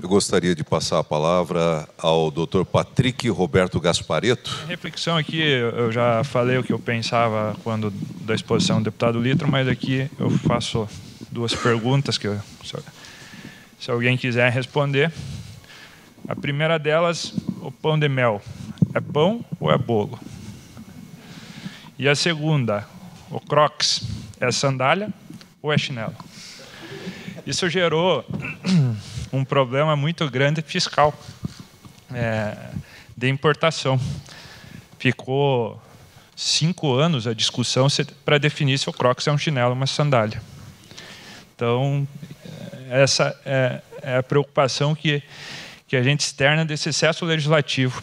Eu gostaria de passar a palavra ao Dr. Patrick Roberto Gasparetto. A reflexão aqui, eu já falei o que eu pensava quando da exposição do deputado Litro, mas aqui eu faço duas perguntas que se alguém quiser responder. A primeira delas, o pão de mel, é pão ou é bolo? E a segunda, o Crocs, é sandália ou é chinelo? Isso gerou um problema muito grande fiscal de importação. Ficou 5 anos a discussão para definir se o Crocs é um chinelo ou uma sandália. Então, essa é a preocupação que a gente externa desse excesso legislativo.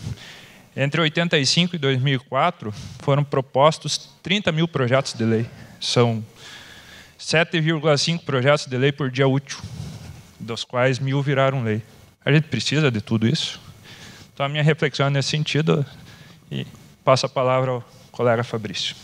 Entre 1985 e 2004, foram propostos 30 mil projetos de lei. São 7,5 projetos de lei por dia útil, dos quais 1.000 viraram lei. A gente precisa de tudo isso? Então, a minha reflexão é nesse sentido, e passo a palavra ao colega Fabrício.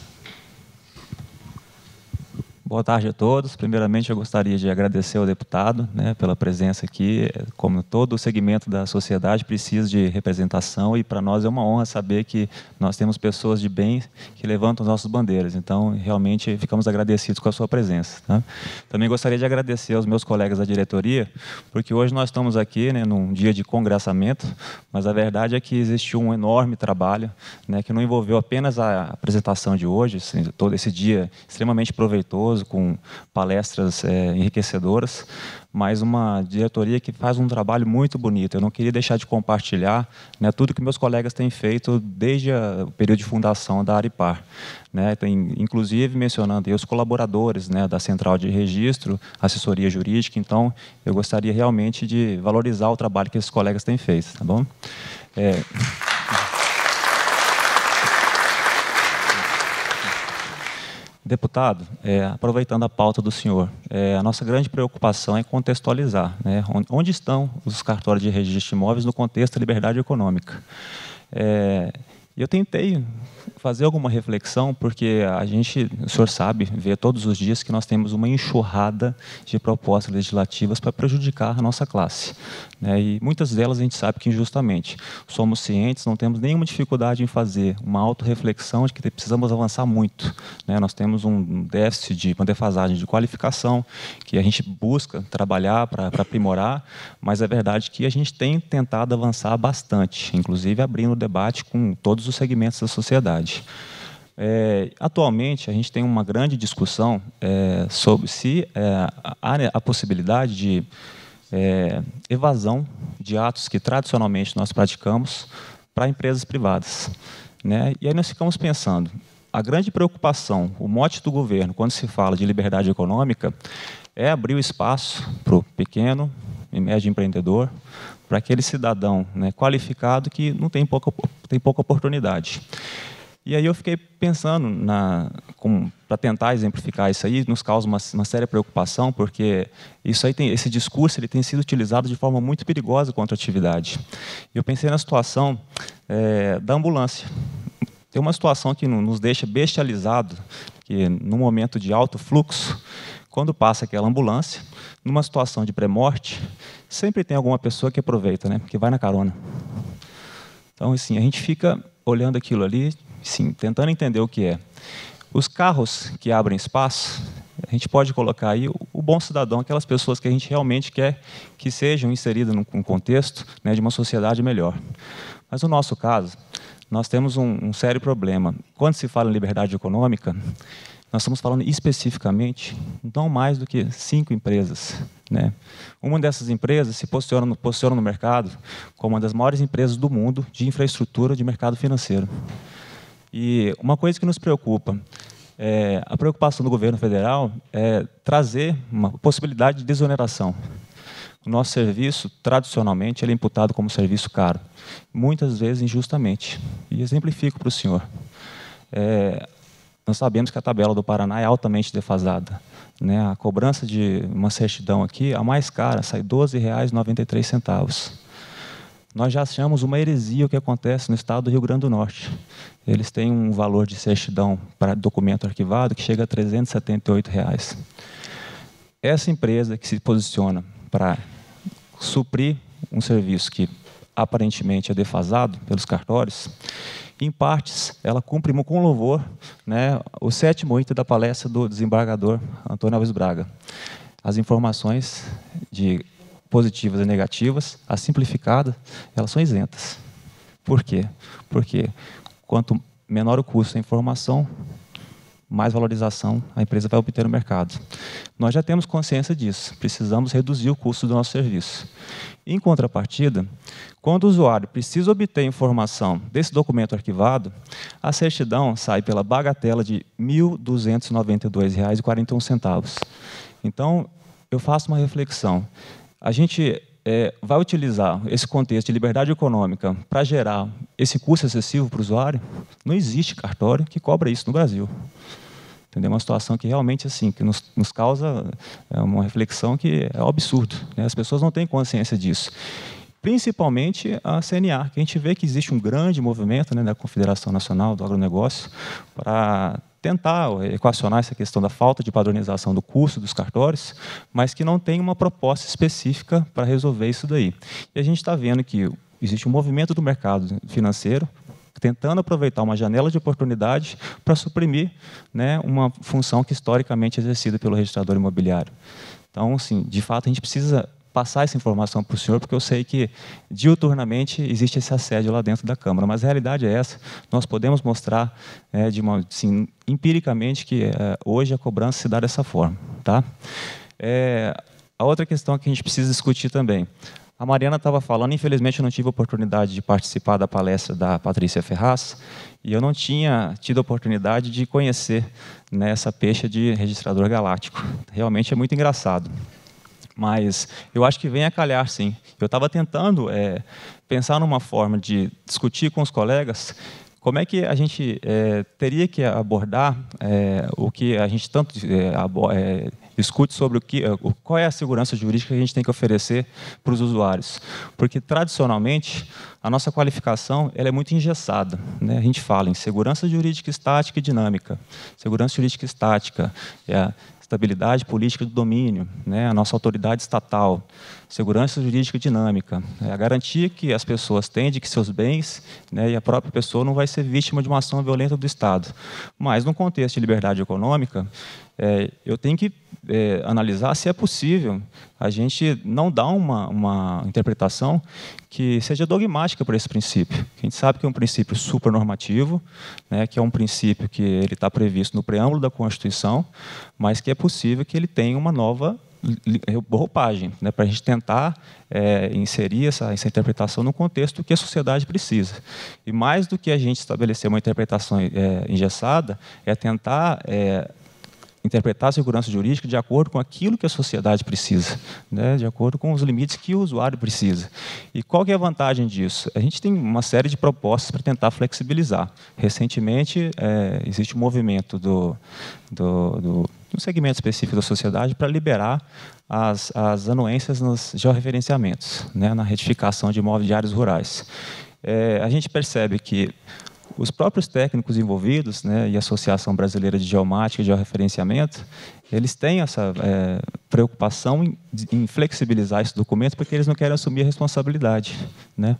Boa tarde a todos. Primeiramente, eu gostaria de agradecer ao deputado, pela presença aqui. Como todo o segmento da sociedade precisa de representação, e para nós é uma honra saber que nós temos pessoas de bem que levantam as nossas bandeiras. Então, realmente, ficamos agradecidos com a sua presença. Tá? Também gostaria de agradecer aos meus colegas da diretoria, porque hoje nós estamos aqui num dia de congressamento, mas a verdade é que existiu um enorme trabalho, que não envolveu apenas a apresentação de hoje, assim, todo esse dia extremamente proveitoso, com palestras enriquecedoras, mas uma diretoria que faz um trabalho muito bonito. Eu não queria deixar de compartilhar tudo que meus colegas têm feito desde o período de fundação da Aripar. Inclusive mencionando aí os colaboradores da Central de Registro, assessoria jurídica. Então, eu gostaria realmente de valorizar o trabalho que esses colegas têm feito. Tá bom? Deputado, aproveitando a pauta do senhor, a nossa grande preocupação é contextualizar onde estão os cartórios de registro de imóveis no contexto da liberdade econômica. Eu tentei fazer alguma reflexão, porque o senhor sabe, vê todos os dias que nós temos uma enxurrada de propostas legislativas para prejudicar a nossa classe. E muitas delas a gente sabe que injustamente. Somos cientes, não temos nenhuma dificuldade em fazer uma autorreflexão de que precisamos avançar muito. Nós temos um déficit uma defasagem de qualificação, que a gente busca trabalhar para aprimorar, mas é verdade que a gente tem tentado avançar bastante, inclusive abrindo o debate com todos os segmentos da sociedade. Atualmente, a gente tem uma grande discussão sobre se há a possibilidade de evasão de atos que tradicionalmente nós praticamos para empresas privadas. E aí nós ficamos pensando, a grande preocupação, o mote do governo, quando se fala de liberdade econômica, é abrir o espaço para o pequeno e médio empreendedor, para aquele cidadão qualificado que não tem pouca oportunidade. E aí eu fiquei pensando, para tentar exemplificar isso aí, nos causa uma séria preocupação, porque esse discurso ele tem sido utilizado de forma muito perigosa contra a atividade. Eu pensei na situação da ambulância. Tem uma situação que nos deixa bestializados, que no momento de alto fluxo, quando passa aquela ambulância, numa situação de pré-morte, sempre tem alguma pessoa que aproveita, que vai na carona. Então, assim, a gente fica olhando aquilo ali, sim, tentando entender o que é. Os carros que abrem espaço, a gente pode colocar aí o bom cidadão, aquelas pessoas que a gente realmente quer que sejam inseridas num contexto de uma sociedade melhor. Mas no nosso caso, nós temos um sério problema. Quando se fala em liberdade econômica, nós estamos falando especificamente não mais do que 5 empresas. Uma dessas empresas se posiciona no mercado como uma das maiores empresas do mundo de infraestrutura de mercado financeiro. E uma coisa que nos preocupa, a preocupação do governo federal é trazer uma possibilidade de desoneração. O nosso serviço, tradicionalmente, ele é imputado como serviço caro, muitas vezes injustamente. E exemplifico para o senhor. Nós sabemos que a tabela do Paraná é altamente defasada. A cobrança de uma certidão aqui, a mais cara, sai R$ 12,93. Nós já achamos uma heresia o que acontece no estado do Rio Grande do Norte. Eles têm um valor de certidão para documento arquivado que chega a R$ 378. Essa empresa que se posiciona para suprir um serviço que aparentemente é defasado pelos cartórios, em partes, ela cumpre com louvor, né, o 7º item da palestra do desembargador Antônio Alves Braga. As informações positivas e negativas, as simplificadas, elas são isentas. Por quê? Porque quanto menor o custo da informação, mais valorização a empresa vai obter no mercado. Nós já temos consciência disso, precisamos reduzir o custo do nosso serviço. Em contrapartida, quando o usuário precisa obter informação desse documento arquivado, a certidão sai pela bagatela de R$ 1.292,41. Então, eu faço uma reflexão. A gente vai utilizar esse contexto de liberdade econômica para gerar esse custo excessivo para o usuário? Não existe cartório que cobra isso no Brasil. Entendeu? Uma situação que realmente assim, que nos causa uma reflexão que é um absurdo, né? As pessoas não têm consciência disso. Principalmente a CNA, que a gente vê que existe um grande movimento, né, da Confederação Nacional do Agronegócio para tentar equacionar essa questão da falta de padronização do custo dos cartórios, mas que não tem uma proposta específica para resolver isso daí. E a gente está vendo que existe um movimento do mercado financeiro tentando aproveitar uma janela de oportunidade para suprimir, né, uma função que historicamente é exercida pelo registrador imobiliário. Então, assim, de fato, a gente precisa passar essa informação para o senhor, porque eu sei que, diuturnamente, existe esse assédio lá dentro da Câmara, mas a realidade é essa. Nós podemos mostrar, assim, empiricamente, que hoje a cobrança se dá dessa forma. Tá? A outra questão que a gente precisa discutir também. A Mariana estava falando, infelizmente eu não tive a oportunidade de participar da palestra da Patrícia Ferraz, e eu não tinha tido a oportunidade de conhecer, né, essa pecha de registrador galáctico. Realmente é muito engraçado. Mas eu acho que vem a calhar, sim. Eu estava tentando pensar numa forma de discutir com os colegas como é que a gente teria que abordar o que a gente tanto discute sobre qual é a segurança jurídica que a gente tem que oferecer para os usuários. Porque, tradicionalmente, a nossa qualificação ela é muito engessada, né? A gente fala em segurança jurídica estática e dinâmica. Segurança jurídica estática é a estabilidade política do domínio, né? A nossa autoridade estatal, segurança jurídica dinâmica, a garantia que as pessoas têm de que seus bens, né, e a própria pessoa não vai ser vítima de uma ação violenta do Estado. Mas, no contexto de liberdade econômica, eu tenho que analisar se é possível a gente não dar uma interpretação que seja dogmática para esse princípio. A gente sabe que é um princípio supernormativo, né, que é um princípio que ele está previsto no preâmbulo da Constituição, mas que é possível que ele tenha uma nova roupagem, né, para a gente tentar inserir essa interpretação no contexto que a sociedade precisa. E mais do que a gente estabelecer uma interpretação engessada, é tentar interpretar a segurança jurídica de acordo com aquilo que a sociedade precisa, né, de acordo com os limites que o usuário precisa. E qual que é a vantagem disso? A gente tem uma série de propostas para tentar flexibilizar. Recentemente, existe um movimento do segmento específico da sociedade para liberar as anuências nos georreferenciamentos, né, na retificação de imóveis de áreas rurais. A gente percebe que os próprios técnicos envolvidos, né, e a Associação Brasileira de Geomática e Georreferenciamento, eles têm essa preocupação em flexibilizar esse documento porque eles não querem assumir a responsabilidade, né?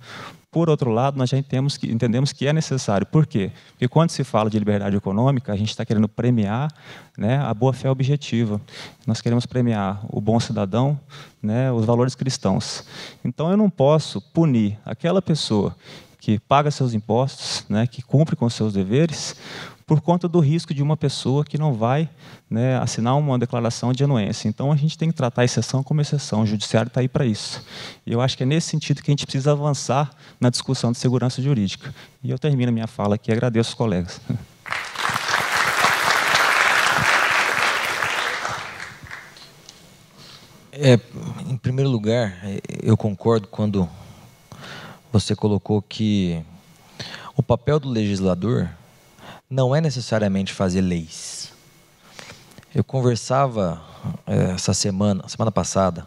Por outro lado, nós já entendemos que é necessário. Por quê? Porque quando se fala de liberdade econômica, a gente está querendo premiar, né, a boa-fé objetiva. Nós queremos premiar o bom cidadão, né, os valores cristãos. Então, eu não posso punir aquela pessoa que paga seus impostos, né, que cumpre com seus deveres, por conta do risco de uma pessoa que não vai, né, assinar uma declaração de anuência. Então, a gente tem que tratar a exceção como exceção. O judiciário está aí para isso. E eu acho que é nesse sentido que a gente precisa avançar na discussão de segurança jurídica. E eu termino a minha fala aqui e agradeço os colegas. Em primeiro lugar, eu concordo quando você colocou que o papel do legislador não é necessariamente fazer leis. Eu conversava semana passada,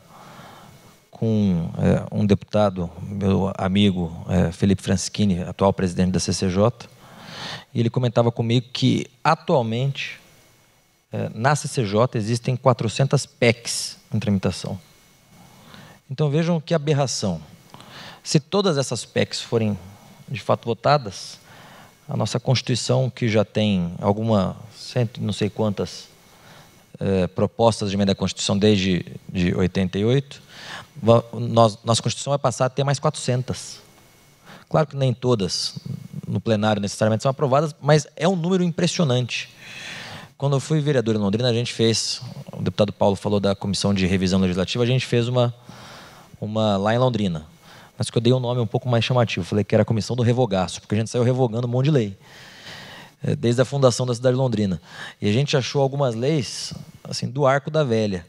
com um deputado, meu amigo Felipe Franschini, atual presidente da CCJ, e ele comentava comigo que, atualmente, na CCJ existem 400 PECs em tramitação. Então, vejam que aberração. Se todas essas PECs forem de fato votadas, a nossa Constituição, que já tem não sei quantas propostas de emenda à Constituição desde 88, nossa Constituição vai passar a ter mais 400. Claro que nem todas no plenário necessariamente são aprovadas, mas é um número impressionante. Quando eu fui vereador em Londrina, a gente fez, o deputado Paulo falou da Comissão de Revisão Legislativa, a gente fez uma lá em Londrina, mas que eu dei um nome um pouco mais chamativo, falei que era a Comissão do Revogaço, porque a gente saiu revogando um monte de lei, desde a fundação da cidade de Londrina. E a gente achou algumas leis assim, do arco da velha,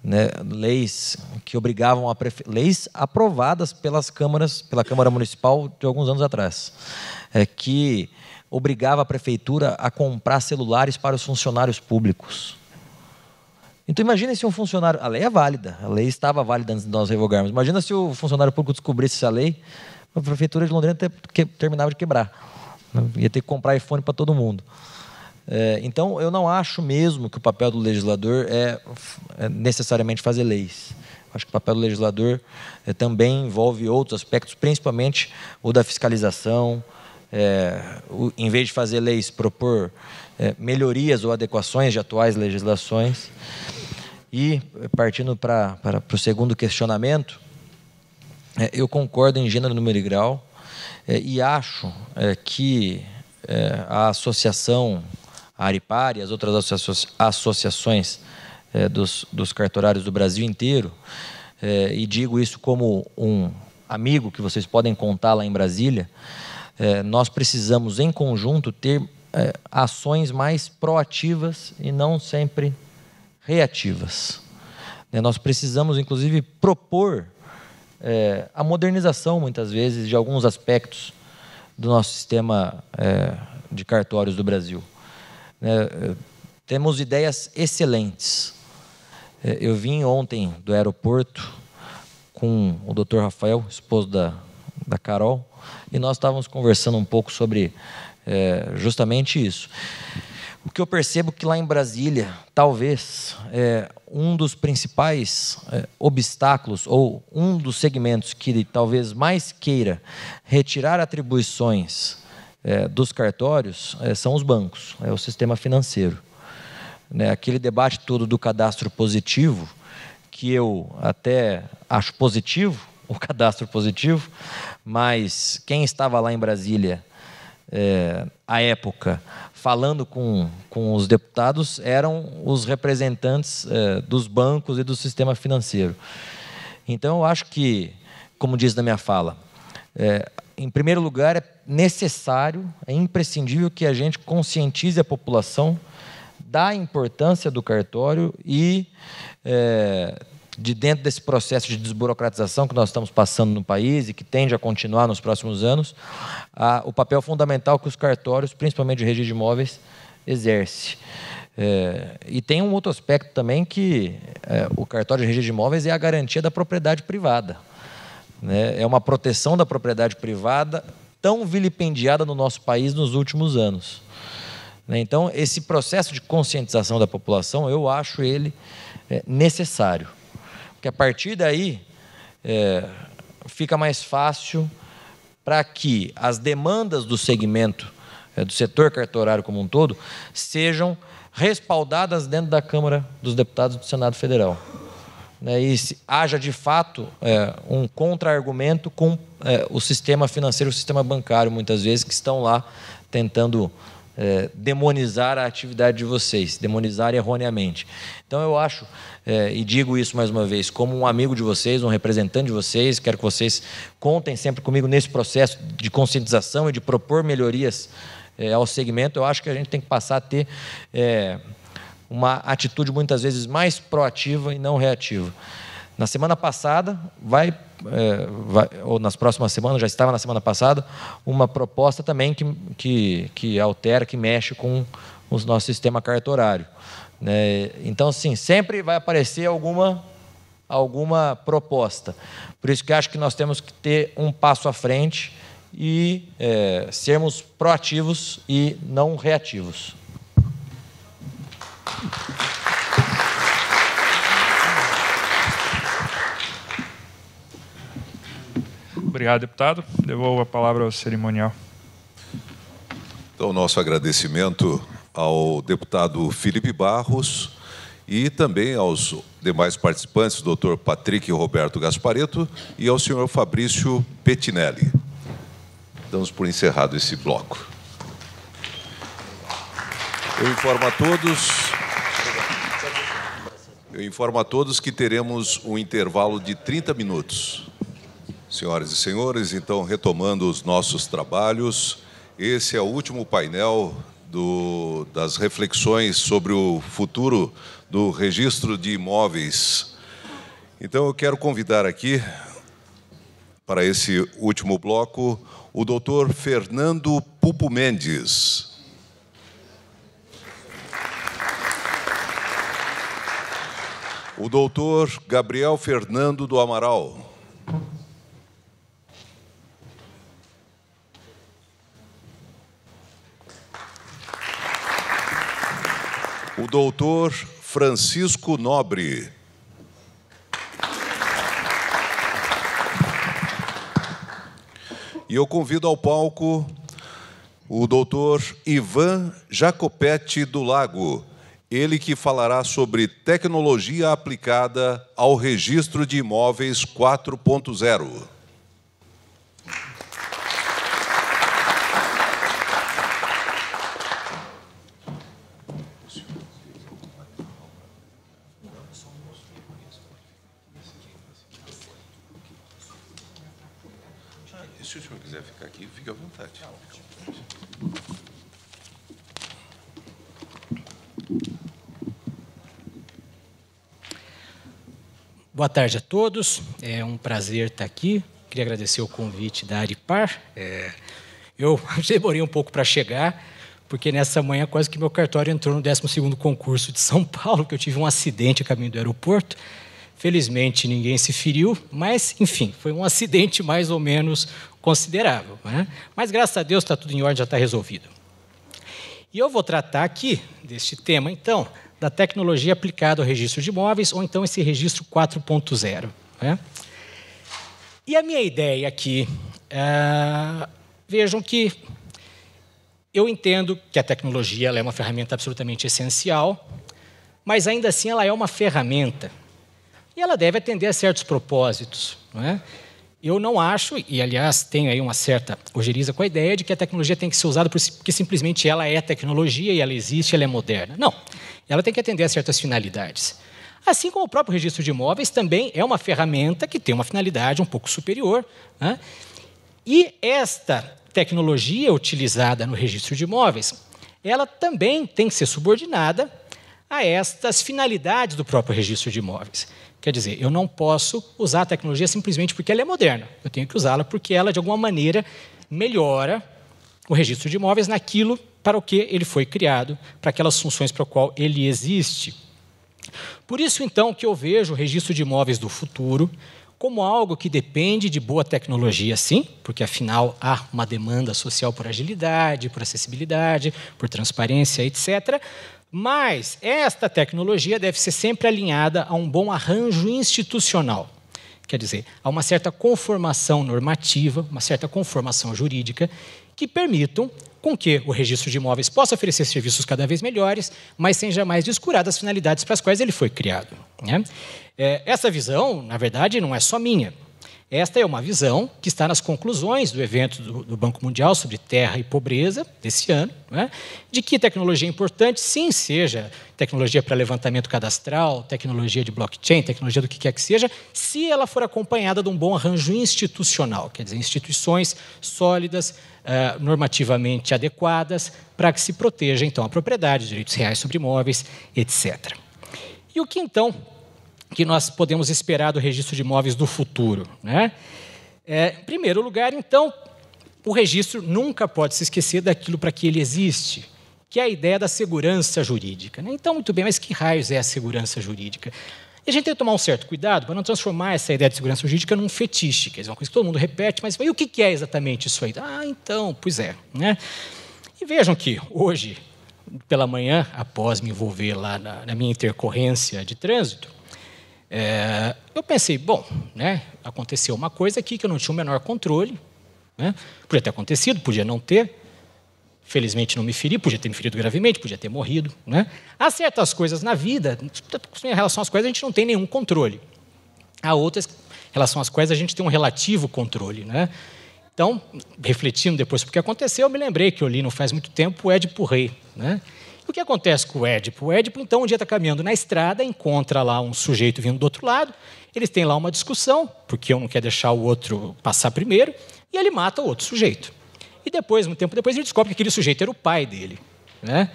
né? Leis que obrigavam leis aprovadas pela Câmara Municipal de alguns anos atrás, que obrigava a prefeitura a comprar celulares para os funcionários públicos. Então imagina se um funcionário... A lei é válida, a lei estava válida antes de nós revogarmos. Imagina se o funcionário público descobrisse essa lei, a prefeitura de Londrina terminava de quebrar. Ia ter que comprar iPhone para todo mundo. Então, eu não acho mesmo que o papel do legislador é necessariamente fazer leis. Acho que o papel do legislador também envolve outros aspectos, principalmente o da fiscalização, em vez de fazer leis, propor melhorias ou adequações de atuais legislações. E, partindo para o segundo questionamento, eu concordo em gênero, número e grau, e acho que a associação, a Aripar e as outras associações dos cartorários do Brasil inteiro, e digo isso como um amigo que vocês podem contar lá em Brasília, nós precisamos, em conjunto, ter ações mais proativas e não sempre reativas. Nós precisamos, inclusive, propor a modernização, muitas vezes, de alguns aspectos do nosso sistema de cartórios do Brasil. Temos ideias excelentes. Eu vim ontem do aeroporto com o Dr. Rafael, esposo da Carol, e nós estávamos conversando um pouco sobre justamente isso. O que eu percebo que lá em Brasília, talvez, um dos principais obstáculos, ou um dos segmentos que talvez mais queira retirar atribuições dos cartórios, são os bancos, o sistema financeiro. Aquele debate todo do cadastro positivo, que eu até acho positivo, o cadastro positivo, mas quem estava lá em Brasília, à época, falando com os deputados, eram os representantes dos bancos e do sistema financeiro. Então, eu acho que, como diz na minha fala, em primeiro lugar, é necessário, é imprescindível que a gente conscientize a população da importância do cartório e de dentro desse processo de desburocratização que nós estamos passando no país e que tende a continuar nos próximos anos, o papel fundamental que os cartórios, principalmente de registro de imóveis, exerce. E tem um outro aspecto também que o cartório de registro de imóveis é a garantia da propriedade privada. É uma proteção da propriedade privada tão vilipendiada no nosso país nos últimos anos. Então, esse processo de conscientização da população, eu acho ele necessário. Porque a partir daí, fica mais fácil para que as demandas do segmento, do setor cartorário como um todo, sejam respaldadas dentro da Câmara dos Deputados do Senado Federal. E haja, de fato, um contra-argumento com o sistema financeiro, o sistema bancário, muitas vezes, que estão lá tentando demonizar a atividade de vocês, demonizar erroneamente. Então, eu acho, e digo isso mais uma vez, como um amigo de vocês, um representante de vocês, quero que vocês contem sempre comigo nesse processo de conscientização e de propor melhorias ao segmento. Eu acho que a gente tem que passar a ter uma atitude muitas vezes mais proativa e não reativa. Na semana passada, ou nas próximas semanas, já estava na semana passada, uma proposta também que altera, que mexe com o nosso sistema cartorário. Então, assim, sempre vai aparecer alguma proposta. Por isso que acho que nós temos que ter um passo à frente e sermos proativos e não reativos. Obrigado, deputado. Devolvo a palavra ao cerimonial. Então, nosso agradecimento ao deputado Felipe Barros e também aos demais participantes, doutor Patrick Roberto Gasparetto e ao senhor Fabrício Pettinelli. Damos por encerrado esse bloco. Eu informo a todos que teremos um intervalo de 30 minutos. Senhoras e senhores, então, retomando os nossos trabalhos, esse é o último painel das reflexões sobre o futuro do registro de imóveis. Então, eu quero convidar aqui, para esse último bloco, o doutor Fernando Pupo Mendes. O doutor Gabriel Fernando do Amaral. O doutor Francisco Nobre. E eu convido ao palco o doutor Ivan Jacopetti do Lago, ele que falará sobre tecnologia aplicada ao registro de imóveis 4.0. Se o senhor quiser ficar aqui, fique à vontade. Boa tarde a todos. É um prazer estar aqui. Queria agradecer o convite da Aripar. Eu demorei um pouco para chegar, porque nessa manhã quase que meu cartório entrou no 12º concurso de São Paulo, que eu tive um acidente a caminho do aeroporto. Felizmente, ninguém se feriu, mas, enfim, foi um acidente mais ou menos considerável, né? Mas, graças a Deus, está tudo em ordem, já está resolvido. E eu vou tratar aqui deste tema, então, da tecnologia aplicada ao registro de imóveis, ou então esse registro 4.0. Né? E a minha ideia aqui, vejam que eu entendo que a tecnologia ela é uma ferramenta absolutamente essencial, mas, ainda assim, ela é uma ferramenta. E ela deve atender a certos propósitos. Não é? Eu não acho, e aliás tenho aí uma certa ojeriza com a ideia de que a tecnologia tem que ser usada porque simplesmente ela é tecnologia e ela existe, ela é moderna. Não, ela tem que atender a certas finalidades. Assim como o próprio registro de imóveis também é uma ferramenta que tem uma finalidade um pouco superior. Né? E esta tecnologia utilizada no registro de imóveis, ela também tem que ser subordinada a estas finalidades do próprio registro de imóveis. Quer dizer, eu não posso usar a tecnologia simplesmente porque ela é moderna. Eu tenho que usá-la porque ela, de alguma maneira, melhora o registro de imóveis naquilo para o que ele foi criado, para aquelas funções para o qual ele existe. Por isso, então, que eu vejo o registro de imóveis do futuro como algo que depende de boa tecnologia, sim, porque, afinal, há uma demanda social por agilidade, por acessibilidade, por transparência, etc., mas esta tecnologia deve ser sempre alinhada a um bom arranjo institucional. Quer dizer, a uma certa conformação normativa, uma certa conformação jurídica, que permitam com que o registro de imóveis possa oferecer serviços cada vez melhores, mas sem jamais descurar das finalidades para as quais ele foi criado. Né? Essa visão, na verdade, não é só minha. Esta é uma visão que está nas conclusões do evento do Banco Mundial sobre terra e pobreza desse ano, né? De que tecnologia é importante, sim, seja tecnologia para levantamento cadastral, tecnologia de blockchain, tecnologia do que quer que seja, se ela for acompanhada de um bom arranjo institucional, quer dizer, instituições sólidas, normativamente adequadas, para que se proteja, então, a propriedade, os direitos reais sobre imóveis, etc. E o que, então, que nós podemos esperar do registro de imóveis do futuro? Né? Em primeiro lugar, então, o registro nunca pode se esquecer daquilo para que ele existe, que é a ideia da segurança jurídica. Né? Então, muito bem, mas que raios é a segurança jurídica? E a gente tem que tomar um certo cuidado para não transformar essa ideia de segurança jurídica num fetiche, quer dizer, uma coisa que todo mundo repete, mas e o que é exatamente isso aí? Ah, então, pois é. Né? E vejam que hoje, pela manhã, após me envolver lá na minha intercorrência de trânsito, eu pensei, bom, né, aconteceu uma coisa aqui que eu não tinha o menor controle, né, podia ter acontecido, podia não ter, felizmente não me feri, podia ter me ferido gravemente, podia ter morrido. Né? Há certas coisas na vida, em relação às quais a gente não tem nenhum controle. Há outras, em relação às quais a gente tem um relativo controle. Né? Então, refletindo depois sobre o que aconteceu, eu me lembrei que eu li não faz muito tempo o Édipo Rei. Né? E o que acontece com o Édipo? O Édipo, então, um dia está caminhando na estrada, encontra lá um sujeito vindo do outro lado, eles têm lá uma discussão, porque um não quer deixar o outro passar primeiro, e ele mata o outro sujeito. E depois, muito tempo depois, ele descobre que aquele sujeito era o pai dele. Né?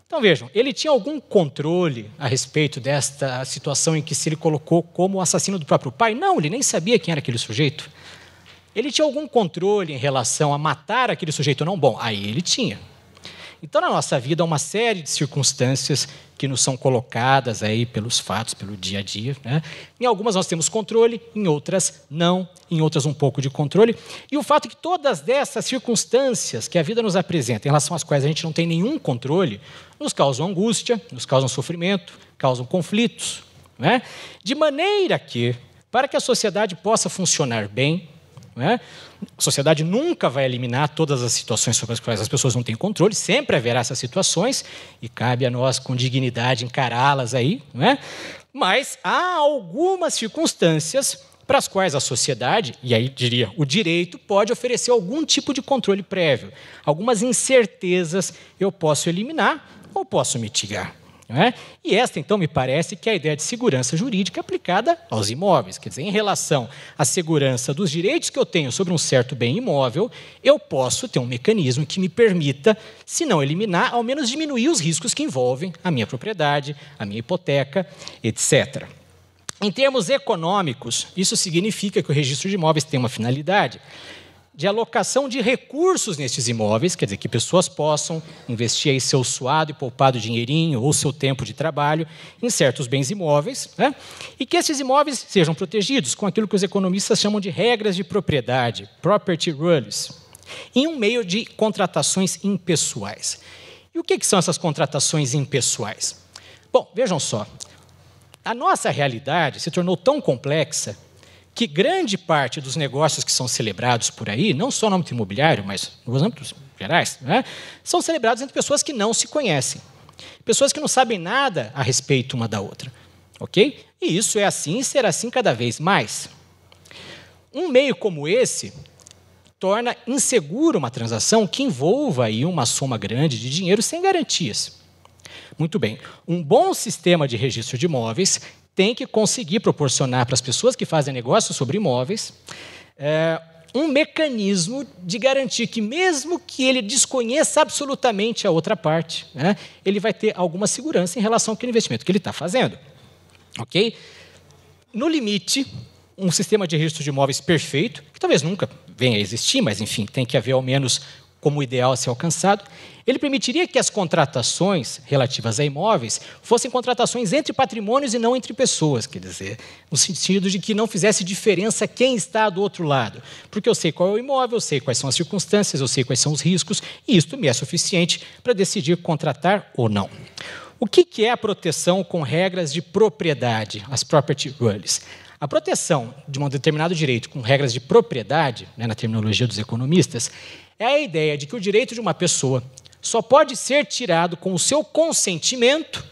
Então, vejam, ele tinha algum controle a respeito desta situação em que se ele colocou como assassino do próprio pai? Não, ele nem sabia quem era aquele sujeito. Ele tinha algum controle em relação a matar aquele sujeito? Não, bom, aí ele tinha. Então, na nossa vida, há uma série de circunstâncias que nos são colocadas aí pelos fatos, pelo dia a dia. Né? Em algumas nós temos controle, em outras não, em outras um pouco de controle. E o fato é que todas dessas circunstâncias que a vida nos apresenta, em relação às quais a gente não tem nenhum controle, nos causam angústia, nos causam sofrimento, causam conflitos. Né? De maneira que, para que a sociedade possa funcionar bem, né? A sociedade nunca vai eliminar todas as situações sobre as quais as pessoas não têm controle, sempre haverá essas situações, e cabe a nós, com dignidade, encará-las aí. Né? Mas há algumas circunstâncias para as quais a sociedade, e aí diria o direito, pode oferecer algum tipo de controle prévio. Algumas incertezas eu posso eliminar ou posso mitigar. Né? E esta, então, me parece que é a ideia de segurança jurídica aplicada aos imóveis. Quer dizer, em relação à segurança dos direitos que eu tenho sobre um certo bem imóvel, eu posso ter um mecanismo que me permita, se não eliminar, ao menos diminuir os riscos que envolvem a minha propriedade, a minha hipoteca, etc. Em termos econômicos, isso significa que o registro de imóveis tem uma finalidade de alocação de recursos nesses imóveis, quer dizer, que pessoas possam investir aí seu suado e poupado dinheirinho ou seu tempo de trabalho em certos bens imóveis, né? E que esses imóveis sejam protegidos com aquilo que os economistas chamam de regras de propriedade, property rules, em um meio de contratações impessoais. E o que são essas contratações impessoais? Bom, vejam só, a nossa realidade se tornou tão complexa que grande parte dos negócios que são celebrados por aí, não só no âmbito imobiliário, mas nos âmbitos gerais, né, são celebrados entre pessoas que não se conhecem, pessoas que não sabem nada a respeito uma da outra. Ok? E isso é assim e será assim cada vez mais. Um meio como esse torna insegura uma transação que envolva aí uma soma grande de dinheiro sem garantias. Muito bem, um bom sistema de registro de imóveis tem que conseguir proporcionar para as pessoas que fazem negócios sobre imóveis um mecanismo de garantir que, mesmo que ele desconheça absolutamente a outra parte, né, ele vai ter alguma segurança em relação àquele investimento que ele está fazendo. Ok? No limite, um sistema de registro de imóveis perfeito, que talvez nunca venha a existir, mas, enfim, tem que haver ao menos como ideal a ser alcançado, ele permitiria que as contratações relativas a imóveis fossem contratações entre patrimônios e não entre pessoas, quer dizer, no sentido de que não fizesse diferença quem está do outro lado, porque eu sei qual é o imóvel, eu sei quais são as circunstâncias, eu sei quais são os riscos, e isto me é suficiente para decidir contratar ou não. O que é a proteção com regras de propriedade, as property rules? A proteção de um determinado direito com regras de propriedade, né, na terminologia dos economistas, é a ideia de que o direito de uma pessoa só pode ser tirado com o seu consentimento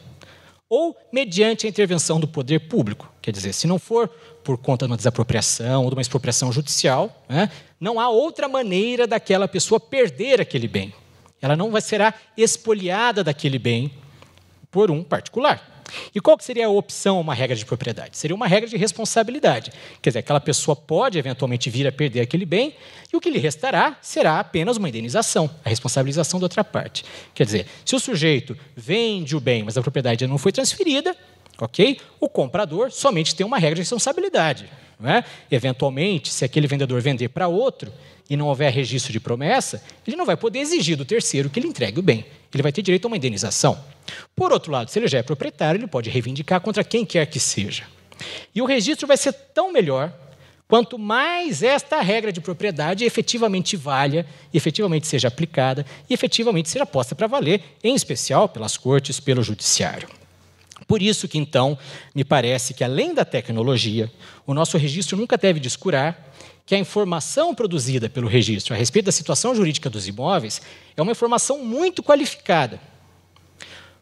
ou mediante a intervenção do poder público. Quer dizer, se não for por conta de uma desapropriação ou de uma expropriação judicial, né, não há outra maneira daquela pessoa perder aquele bem. Ela não será expoliada daquele bem por um particular. E qual que seria a opção, uma regra de propriedade? Seria uma regra de responsabilidade. Quer dizer, aquela pessoa pode eventualmente vir a perder aquele bem e o que lhe restará será apenas uma indenização, a responsabilização da outra parte. Quer dizer, se o sujeito vende o bem, mas a propriedade não foi transferida, ok? O comprador somente tem uma regra de responsabilidade. Não é? Eventualmente, se aquele vendedor vender para outro e não houver registro de promessa, ele não vai poder exigir do terceiro que ele entregue o bem. Ele vai ter direito a uma indenização. Por outro lado, se ele já é proprietário, ele pode reivindicar contra quem quer que seja. E o registro vai ser tão melhor quanto mais esta regra de propriedade efetivamente valha, efetivamente seja aplicada e efetivamente seja posta para valer, em especial pelas cortes, pelo judiciário. Por isso que, então, me parece que, além da tecnologia, o nosso registro nunca deve descurar que a informação produzida pelo registro a respeito da situação jurídica dos imóveis é uma informação muito qualificada,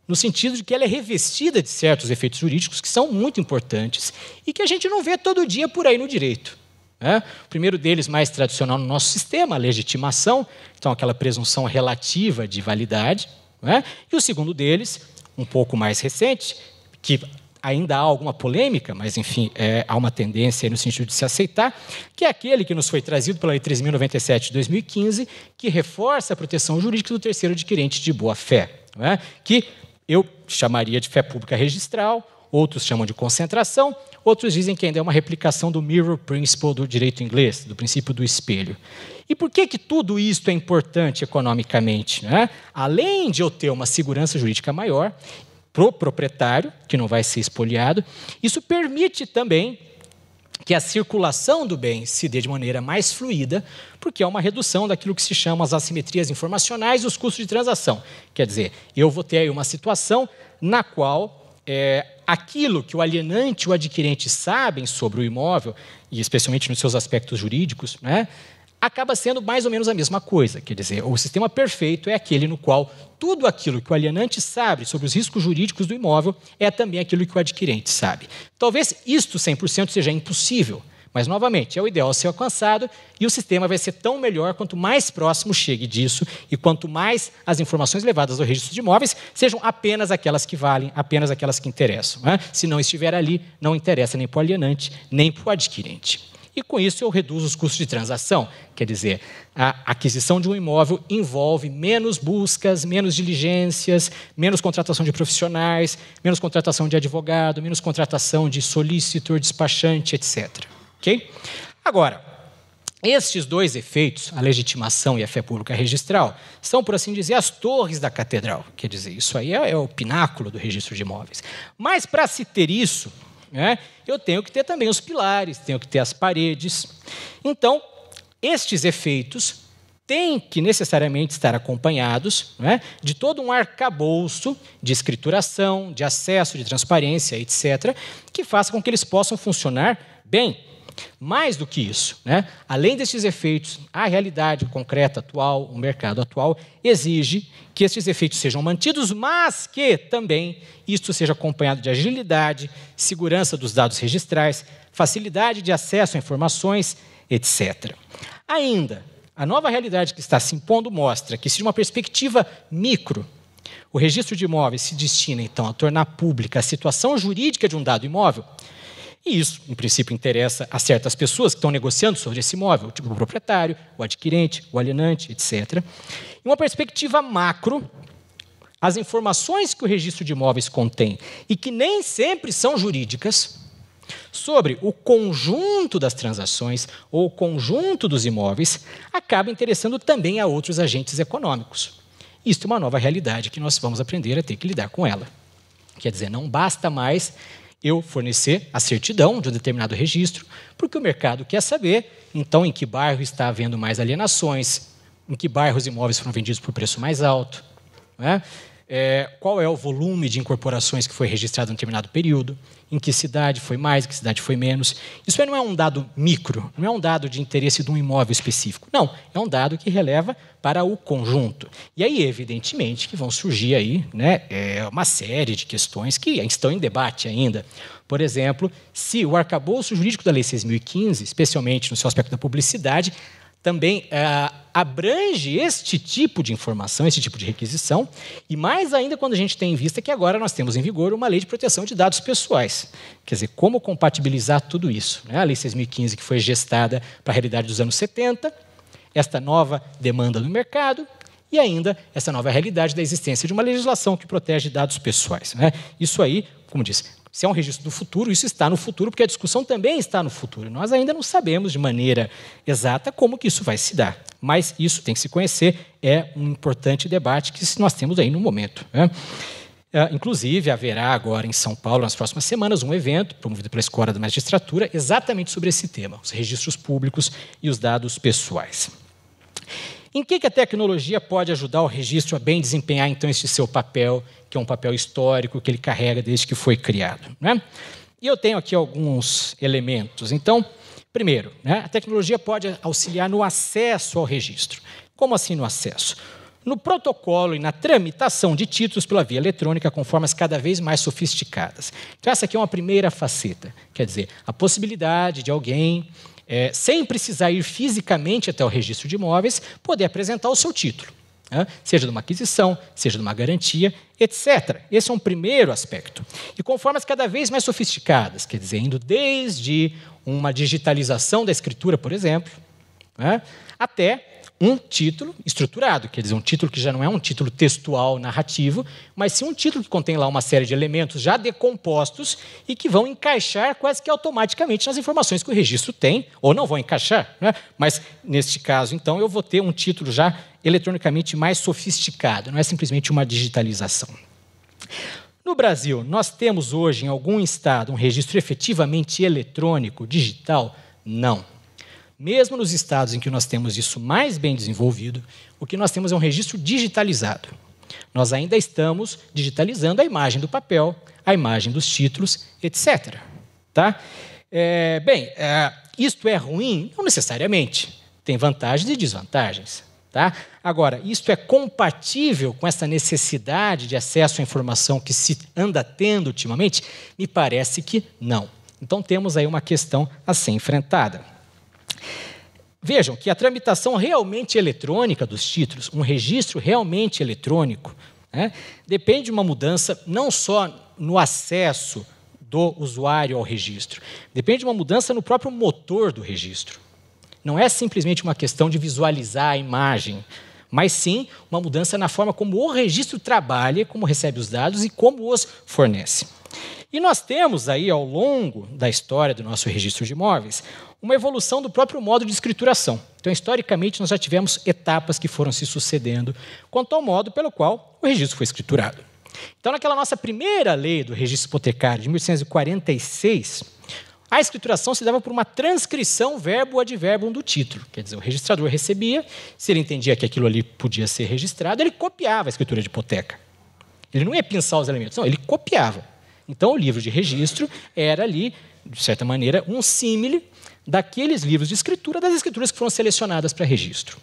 no sentido de que ela é revestida de certos efeitos jurídicos que são muito importantes e que a gente não vê todo dia por aí no direito. O primeiro deles, mais tradicional no nosso sistema, a legitimação, então aquela presunção relativa de validade. E o segundo deles, um pouco mais recente, que ainda há alguma polêmica, mas, enfim, há uma tendência aí no sentido de se aceitar, que é aquele que nos foi trazido pela Lei 3.097 de 2015, que reforça a proteção jurídica do terceiro adquirente de boa-fé, que eu chamaria de fé pública registral, outros chamam de concentração, outros dizem que ainda é uma replicação do mirror principle do direito inglês, do princípio do espelho. E por que tudo isso é importante economicamente? Além de eu ter uma segurança jurídica maior, para o proprietário, que não vai ser espoliado, isso permite também que a circulação do bem se dê de maneira mais fluida, porque é uma redução daquilo que se chama as assimetrias informacionais e os custos de transação. Quer dizer, eu vou ter aí uma situação na qual aquilo que o alienante e o adquirente sabem sobre o imóvel, e especialmente nos seus aspectos jurídicos, acaba sendo mais ou menos a mesma coisa. Quer dizer, o sistema perfeito é aquele no qual tudo aquilo que o alienante sabe sobre os riscos jurídicos do imóvel é também aquilo que o adquirente sabe. Talvez isto 100% seja impossível, mas, novamente, é o ideal a ser alcançado e o sistema vai ser tão melhor quanto mais próximo chegue disso e quanto mais as informações levadas ao registro de imóveis sejam apenas aquelas que valem, apenas aquelas que interessam. Se não estiver ali, não interessa nem para o alienante, nem para o adquirente. E, com isso, eu reduzo os custos de transação. Quer dizer, a aquisição de um imóvel envolve menos buscas, menos diligências, menos contratação de profissionais, menos contratação de advogado, menos contratação de solicitor, despachante, etc. Okay? Agora, estes dois efeitos, a legitimação e a fé pública registral, são, por assim dizer, as torres da catedral. Quer dizer, isso aí é o pináculo do registro de imóveis. Mas, para se ter isso, eu tenho que ter também os pilares, tenho que ter as paredes. Então, estes efeitos têm que necessariamente estar acompanhados de todo um arcabouço de escrituração, de acesso, de transparência, etc., que faça com que eles possam funcionar bem. Mais do que isso, além destes efeitos, a realidade concreta atual, o mercado atual, exige que estes efeitos sejam mantidos, mas que também isto seja acompanhado de agilidade, segurança dos dados registrais, facilidade de acesso a informações, etc. Ainda, a nova realidade que está se impondo mostra que, se de uma perspectiva micro, o registro de imóveis se destina, então, a tornar pública a situação jurídica de um dado imóvel, e isso, em princípio, interessa a certas pessoas que estão negociando sobre esse imóvel, tipo o proprietário, o adquirente, o alienante, etc. Em uma perspectiva macro, as informações que o registro de imóveis contém, e que nem sempre são jurídicas, sobre o conjunto das transações ou o conjunto dos imóveis, acaba interessando também a outros agentes econômicos. Isto é uma nova realidade que nós vamos aprender a ter que lidar com ela. Quer dizer, não basta mais eu fornecer a certidão de um determinado registro, porque o mercado quer saber, então, em que bairro está havendo mais alienações, em que bairro os imóveis foram vendidos por preço mais alto, qual é o volume de incorporações que foi registrado em um determinado período, em que cidade foi mais, em que cidade foi menos. Isso aí não é um dado micro, não é um dado de interesse de um imóvel específico. Não, é um dado que releva para o conjunto. E aí, evidentemente, que vão surgir aí, uma série de questões que estão em debate ainda. Por exemplo, se o arcabouço jurídico da Lei 6.015, especialmente no seu aspecto da publicidade, também abrange este tipo de informação, esse tipo de requisição, e mais ainda quando a gente tem em vista que agora nós temos em vigor uma lei de proteção de dados pessoais. Quer dizer, como compatibilizar tudo isso? A Lei 6.015, que foi gestada para a realidade dos anos 70, esta nova demanda do mercado e ainda essa nova realidade da existência de uma legislação que protege dados pessoais. Isso aí, como disse, se é um registro do futuro, isso está no futuro, porque a discussão também está no futuro. Nós ainda não sabemos de maneira exata como que isso vai se dar. Mas isso tem que se conhecer, é um importante debate que nós temos aí no momento. Inclusive, haverá agora em São Paulo, nas próximas semanas, um evento promovido pela Escola da Magistratura exatamente sobre esse tema, os registros públicos e os dados pessoais. Em que a tecnologia pode ajudar o registro a bem desempenhar, então, este seu papel, que é um papel histórico que ele carrega desde que foi criado, né? E eu tenho aqui alguns elementos. Então, primeiro, né, a tecnologia pode auxiliar no acesso ao registro. Como assim no acesso? No protocolo e na tramitação de títulos pela via eletrônica com formas cada vez mais sofisticadas. Então, essa aqui é uma primeira faceta. Quer dizer, a possibilidade de alguém, sem precisar ir fisicamente até o registro de imóveis, poder apresentar o seu título, né? Seja de uma aquisição, seja de uma garantia, etc. Esse é um primeiro aspecto. E com formas cada vez mais sofisticadas, quer dizer, indo desde uma digitalização da escritura, por exemplo, né, até um título estruturado, quer dizer, um título que já não é um título textual, narrativo, mas sim um título que contém lá uma série de elementos já decompostos e que vão encaixar quase que automaticamente nas informações que o registro tem, ou não vão encaixar, né? Mas, neste caso, então, eu vou ter um título já eletronicamente mais sofisticado, não é simplesmente uma digitalização. No Brasil, nós temos hoje, em algum estado, um registro efetivamente eletrônico, digital? Não. Mesmo nos estados em que nós temos isso mais bem desenvolvido, o que nós temos é um registro digitalizado. Nós ainda estamos digitalizando a imagem do papel, a imagem dos títulos, etc. Tá? Isto é ruim? Não necessariamente. Tem vantagens e desvantagens. Tá? Agora, isto é compatível com essa necessidade de acesso à informação que se anda tendo ultimamente? Me parece que não. Então, temos aí uma questão a ser enfrentada. Vejam que a tramitação realmente eletrônica dos títulos, um registro realmente eletrônico, né, depende de uma mudança não só no acesso do usuário ao registro, depende de uma mudança no próprio motor do registro. Não é simplesmente uma questão de visualizar a imagem, mas sim uma mudança na forma como o registro trabalha, como recebe os dados e como os fornece. E nós temos aí, ao longo da história do nosso registro de imóveis, uma evolução do próprio modo de escrituração. Então, historicamente, nós já tivemos etapas que foram se sucedendo quanto ao modo pelo qual o registro foi escriturado. Então, naquela nossa primeira lei do registro hipotecário, de 1846, a escrituração se dava por uma transcrição verbo ad verbum do título. Quer dizer, o registrador recebia, se ele entendia que aquilo ali podia ser registrado, ele copiava a escritura de hipoteca. Ele não ia pensar os elementos, não, ele copiava. Então, o livro de registro era ali, de certa maneira, um símile daqueles livros de escritura, das escrituras que foram selecionadas para registro.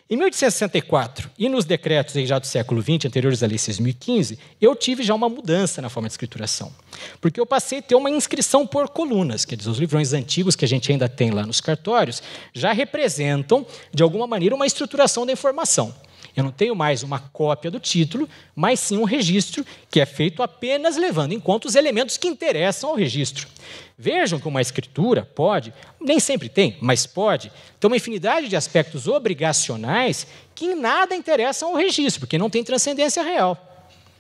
Em 1864, e nos decretos já do século XX, anteriores à Lei 6.015, eu tive já uma mudança na forma de escrituração. Porque eu passei a ter uma inscrição por colunas, quer dizer, os livrões antigos que a gente ainda tem lá nos cartórios, já representam, de alguma maneira, uma estruturação da informação. Eu não tenho mais uma cópia do título, mas sim um registro que é feito apenas levando em conta os elementos que interessam ao registro. Vejam que uma escritura pode, nem sempre tem, mas pode, ter uma infinidade de aspectos obrigacionais que em nada interessam ao registro, porque não tem transcendência real.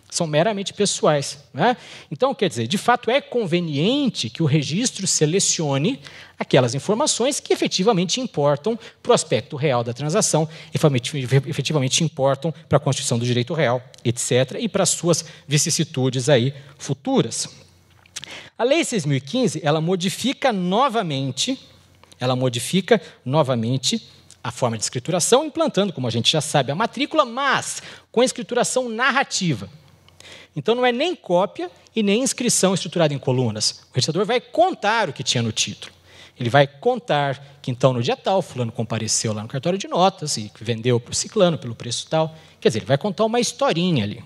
São meramente pessoais, né? Então, quer dizer, de fato é conveniente que o registro selecione aquelas informações que efetivamente importam para o aspecto real da transação, efetivamente importam para a constituição do direito real, etc., e para as suas vicissitudes aí futuras. A Lei 6.015, ela modifica novamente a forma de escrituração, implantando, como a gente já sabe, a matrícula, mas com a escrituração narrativa. Então, não é nem cópia e nem inscrição estruturada em colunas. O registrador vai contar o que tinha no título. Ele vai contar que, então, no dia tal, fulano compareceu lá no cartório de notas e vendeu para o ciclano pelo preço tal. Quer dizer, ele vai contar uma historinha ali.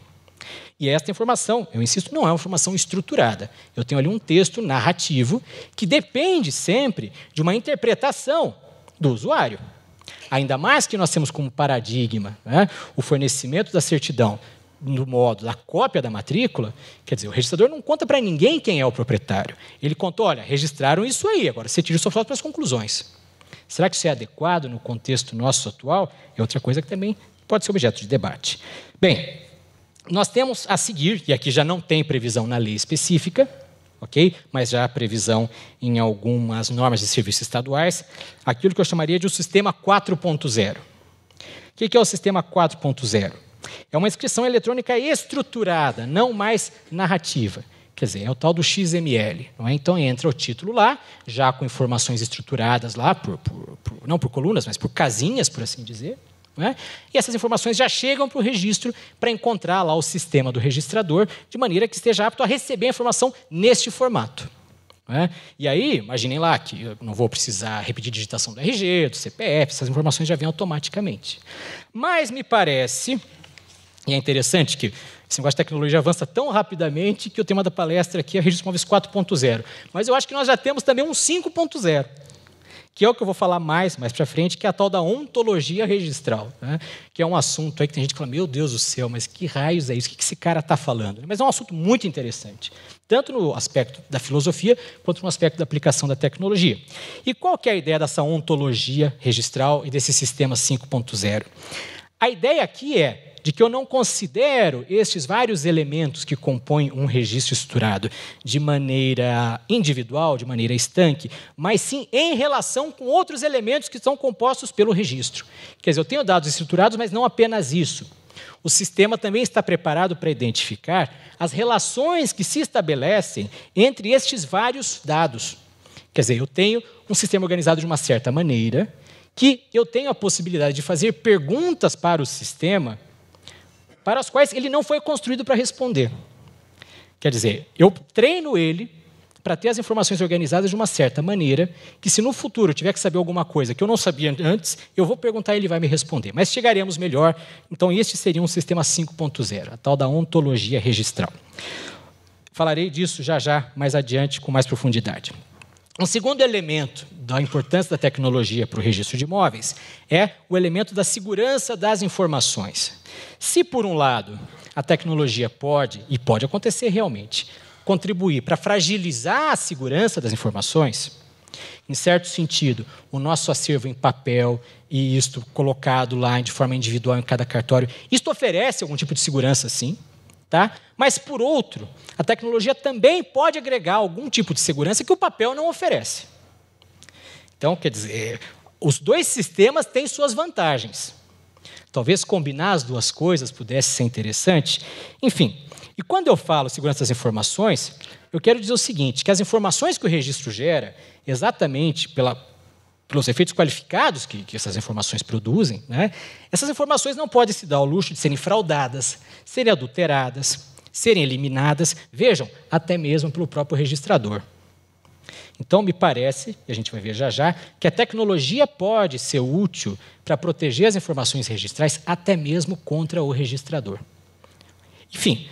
E esta informação, eu insisto, não é uma informação estruturada. Eu tenho ali um texto narrativo que depende sempre de uma interpretação do usuário. Ainda mais que nós temos como paradigma, né, o fornecimento da certidão no modo da cópia da matrícula, quer dizer, o registrador não conta para ninguém quem é o proprietário. Ele conta, olha, registraram isso aí, agora você tira suas próprias conclusões. Será que isso é adequado no contexto nosso atual? É outra coisa que também pode ser objeto de debate. Bem, nós temos a seguir, e aqui já não tem previsão na lei específica, ok? Mas já há previsão em algumas normas de serviços estaduais, aquilo que eu chamaria de um sistema 4.0. O que é o sistema 4.0? É uma inscrição eletrônica estruturada, não mais narrativa. Quer dizer, é o tal do XML. Não é? Então, entra o título lá, já com informações estruturadas lá, não por colunas, mas por casinhas, por assim dizer. né? E essas informações já chegam para o registro para encontrar lá o sistema do registrador, de maneira que esteja apto a receber a informação neste formato. Né? E aí, imaginem lá que eu não vou precisar repetir digitação do RG, do CPF, essas informações já vêm automaticamente. Mas me parece, e é interessante que esse negócio de tecnologia avança tão rapidamente que o tema da palestra aqui é Registros Móveis 4.0. Mas eu acho que nós já temos também um 5.0, que é o que eu vou falar mais para frente, que é a tal da ontologia registral, né? Que é um assunto aí que tem gente que fala, meu Deus do céu, mas que raios é isso? O que esse cara está falando? Mas é um assunto muito interessante, tanto no aspecto da filosofia, quanto no aspecto da aplicação da tecnologia. E qual que é a ideia dessa ontologia registral e desse sistema 5.0? A ideia aqui é de que eu não considero estes vários elementos que compõem um registro estruturado de maneira individual, de maneira estanque, mas sim em relação com outros elementos que são compostos pelo registro. Quer dizer, eu tenho dados estruturados, mas não apenas isso. O sistema também está preparado para identificar as relações que se estabelecem entre estes vários dados. Quer dizer, eu tenho um sistema organizado de uma certa maneira, que eu tenho a possibilidade de fazer perguntas para o sistema para as quais ele não foi construído para responder. Quer dizer, eu treino ele para ter as informações organizadas de uma certa maneira, que se no futuro eu tiver que saber alguma coisa que eu não sabia antes, eu vou perguntar e ele vai me responder. Mas chegaremos melhor. Então, este seria um sistema 5.0, a tal da ontologia registral. Falarei disso já mais adiante, com mais profundidade. Um segundo elemento da importância da tecnologia para o registro de imóveis é o elemento da segurança das informações. Se, por um lado, a tecnologia pode, e pode acontecer realmente, contribuir para fragilizar a segurança das informações, em certo sentido, o nosso acervo em papel e isto colocado lá de forma individual em cada cartório, isto oferece algum tipo de segurança, sim. Tá? Mas, por outro, a tecnologia também pode agregar algum tipo de segurança que o papel não oferece. Então, quer dizer, os dois sistemas têm suas vantagens. Talvez combinar as duas coisas pudesse ser interessante. Enfim, e quando eu falo segurança das informações, eu quero dizer o seguinte, que as informações que o registro gera, exatamente pelos efeitos qualificados que essas informações produzem, né? Essas informações não podem se dar ao luxo de serem fraudadas, serem adulteradas, serem eliminadas, vejam, até mesmo pelo próprio registrador. Então, me parece, e a gente vai ver já, que a tecnologia pode ser útil para proteger as informações registrais até mesmo contra o registrador. Enfim,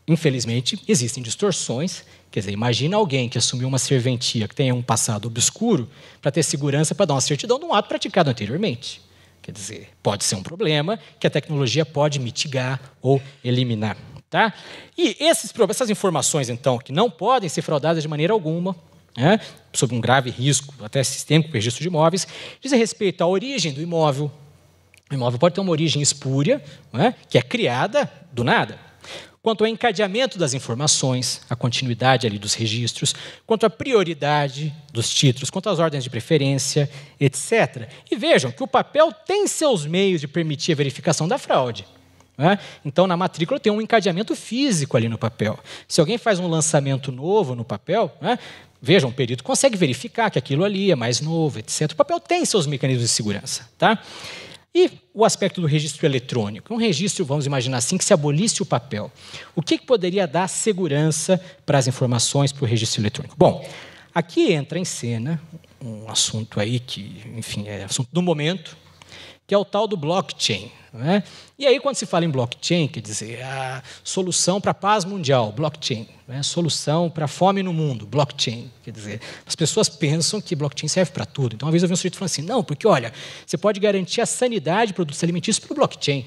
infelizmente, existem distorções. Quer dizer, imagina alguém que assumiu uma serventia que tenha um passado obscuro para ter segurança para dar uma certidão de um ato praticado anteriormente. Quer dizer, pode ser um problema que a tecnologia pode mitigar ou eliminar. Tá? E essas informações, então, que não podem ser fraudadas de maneira alguma, né, sob um grave risco, até sistêmico, para o registro de imóveis, dizem respeito à origem do imóvel. O imóvel pode ter uma origem espúria, né, que é criada do nada. Quanto ao encadeamento das informações, a continuidade ali dos registros, quanto à prioridade dos títulos, quanto às ordens de preferência, etc. E vejam que o papel tem seus meios de permitir a verificação da fraude. Né? Então, na matrícula tem um encadeamento físico ali no papel. Se alguém faz um lançamento novo no papel, né, vejam, o perito consegue verificar que aquilo ali é mais novo, etc. O papel tem seus mecanismos de segurança. Tá? E o aspecto do registro eletrônico. Um registro, vamos imaginar assim, que se abolisse o papel. O que poderia dar segurança para as informações para o registro eletrônico? Bom, aqui entra em cena um assunto aí que, enfim, é assunto do momento, que é o tal do blockchain. Né? E aí, quando se fala em blockchain, quer dizer, a solução para a paz mundial, blockchain. Né? Solução para a fome no mundo, blockchain. Quer dizer, as pessoas pensam que blockchain serve para tudo. Então, uma vez eu vi um sujeito falando assim, não, porque, olha, você pode garantir a sanidade de produtos alimentícios pelo blockchain.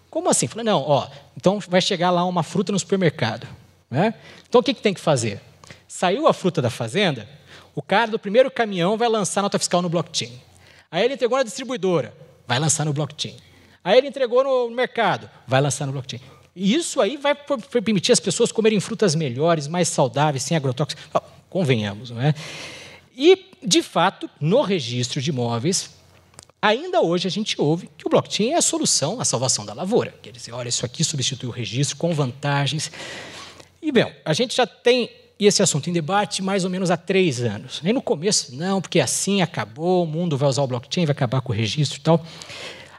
Como assim? Falei, não, então vai chegar lá uma fruta no supermercado. Né? Então, o que tem que fazer? Saiu a fruta da fazenda, o cara do primeiro caminhão vai lançar a nota fiscal no blockchain. Aí ele entregou na distribuidora, vai lançar no blockchain. Aí ele entregou no mercado, vai lançar no blockchain. E isso aí vai permitir as pessoas comerem frutas melhores, mais saudáveis, sem agrotóxicos. Convenhamos, não é? E, de fato, no registro de imóveis, ainda hoje a gente ouve que o blockchain é a solução à salvação da lavoura. Quer dizer, olha, isso aqui substitui o registro com vantagens. E, bem, a gente já tem esse assunto em debate mais ou menos há 3 anos. Nem no começo, não, porque assim acabou, o mundo vai usar o blockchain, vai acabar com o registro e tal.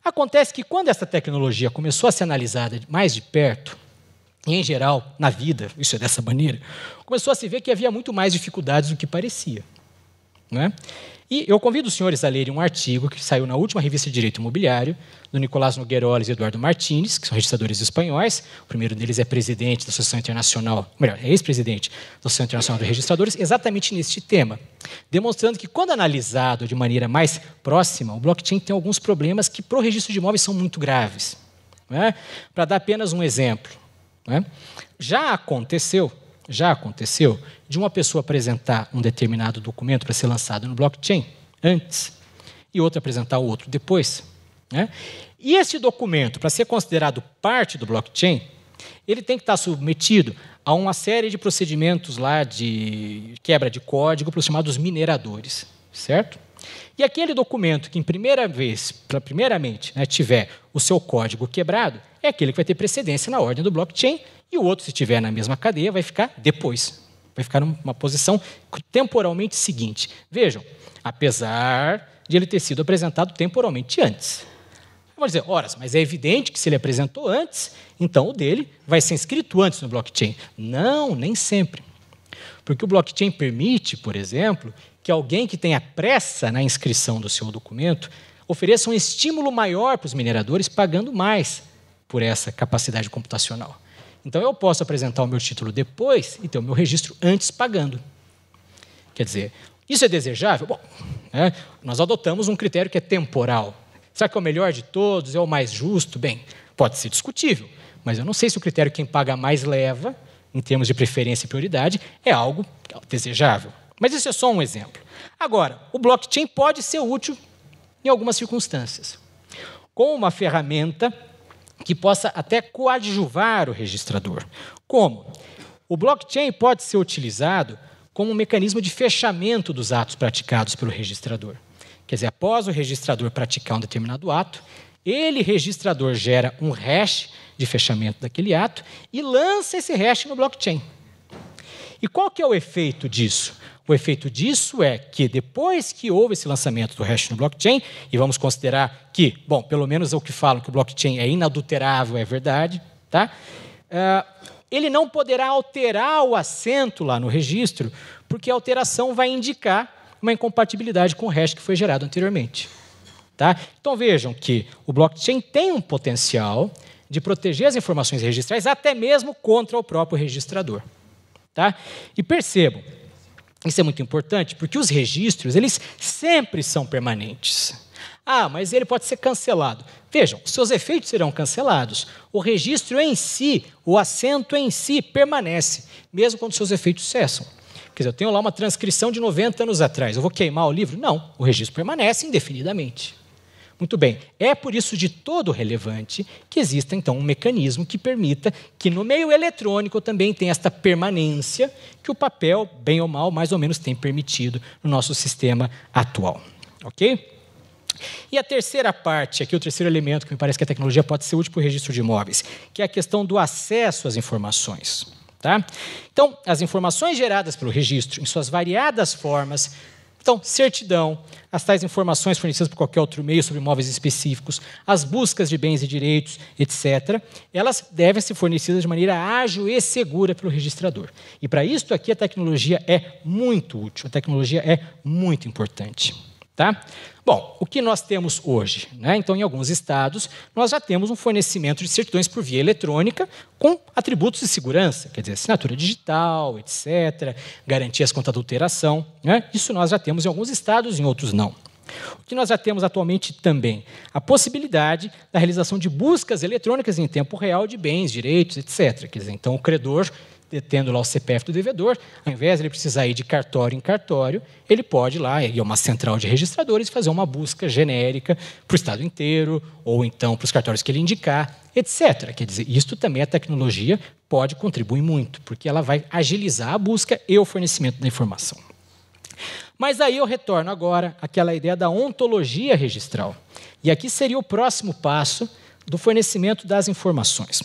Acontece que quando essa tecnologia começou a ser analisada mais de perto, e em geral, na vida, isso é dessa maneira, começou a se ver que havia muito mais dificuldades do que parecia. Não é? E eu convido os senhores a lerem um artigo que saiu na última revista de Direito Imobiliário, do Nicolás Nogueiroles e Eduardo Martins, que são registradores espanhóis. O primeiro deles é presidente da Associação Internacional, melhor, é ex-presidente da Associação Internacional de Registradores, exatamente neste tema, demonstrando que, quando analisado de maneira mais próxima, o blockchain tem alguns problemas que, para o registro de imóveis, são muito graves. Não é? Para dar apenas um exemplo, não é? Já aconteceu de uma pessoa apresentar um determinado documento para ser lançado no blockchain antes e outro apresentar o outro depois. Né? E esse documento, para ser considerado parte do blockchain, ele tem que estar submetido a uma série de procedimentos lá de quebra de código para os chamados mineradores, certo? E aquele documento que, primeiramente, né, tiver o seu código quebrado, é aquele que vai ter precedência na ordem do blockchain, e o outro, se estiver na mesma cadeia, vai ficar depois. Vai ficar numa posição temporalmente seguinte. Vejam, apesar de ele ter sido apresentado temporalmente antes. Vamos dizer, ora, mas é evidente que se ele apresentou antes, então o dele vai ser inscrito antes no blockchain. Não, nem sempre. Porque o blockchain permite, por exemplo, que alguém que tenha pressa na inscrição do seu documento ofereça um estímulo maior para os mineradores, pagando mais por essa capacidade computacional. Então, eu posso apresentar o meu título depois e ter o meu registro antes pagando. Quer dizer, isso é desejável? Bom, né, nós adotamos um critério que é temporal. Será que é o melhor de todos? É o mais justo? Bem, pode ser discutível, mas eu não sei se o critério quem paga mais leva, em termos de preferência e prioridade, é algo desejável. Mas isso é só um exemplo. Agora, o blockchain pode ser útil em algumas circunstâncias, com uma ferramenta que possa até coadjuvar o registrador. Como? O blockchain pode ser utilizado como um mecanismo de fechamento dos atos praticados pelo registrador. Quer dizer, após o registrador praticar um determinado ato, ele, registrador, gera um hash de fechamento daquele ato e lança esse hash no blockchain. E qual que é o efeito disso? O efeito disso é que, depois que houve esse lançamento do hash no blockchain, e vamos considerar que, bom, pelo menos é o que falam, que o blockchain é inadulterável, é verdade, tá? Ele não poderá alterar o assento lá no registro, porque a alteração vai indicar uma incompatibilidade com o hash que foi gerado anteriormente. Tá? Então, vejam que o blockchain tem um potencial de proteger as informações registrais até mesmo contra o próprio registrador. Tá? E percebam, isso é muito importante, porque os registros, eles sempre são permanentes. Ah, mas ele pode ser cancelado. Vejam, os seus efeitos serão cancelados. O registro em si, o assento em si, permanece, mesmo quando seus efeitos cessam. Quer dizer, eu tenho lá uma transcrição de 90 anos atrás. Eu vou queimar o livro? Não, o registro permanece indefinidamente. Muito bem, é por isso de todo relevante que exista, então, um mecanismo que permita que no meio eletrônico também tenha esta permanência que o papel, bem ou mal, mais ou menos tem permitido no nosso sistema atual. Ok? E a terceira parte, aqui o terceiro elemento que me parece que a tecnologia pode ser útil para o registro de imóveis, que é a questão do acesso às informações. Tá? Então, as informações geradas pelo registro, em suas variadas formas, então, certidão, as tais informações fornecidas por qualquer outro meio sobre imóveis específicos, as buscas de bens e direitos, etc., elas devem ser fornecidas de maneira ágil e segura pelo registrador. E, para isso, aqui a tecnologia é muito útil, a tecnologia é muito importante. Tá? Bom, o que nós temos hoje? Né? Então, em alguns estados, nós já temos um fornecimento de certidões por via eletrônica com atributos de segurança, quer dizer, assinatura digital, etc., garantias contra adulteração. Né? Isso nós já temos em alguns estados, em outros não. O que nós já temos atualmente também? A possibilidade da realização de buscas eletrônicas em tempo real de bens, direitos, etc. Quer dizer, então, o credor, tendo lá o CPF do devedor, ao invés de ele precisar ir de cartório em cartório, ele pode ir lá, ir a uma central de registradores e fazer uma busca genérica para o estado inteiro, ou então para os cartórios que ele indicar, etc. Quer dizer, isto também a tecnologia pode contribuir muito, porque ela vai agilizar a busca e o fornecimento da informação. Mas aí eu retorno agora àquela ideia da ontologia registral. E aqui seria o próximo passo do fornecimento das informações.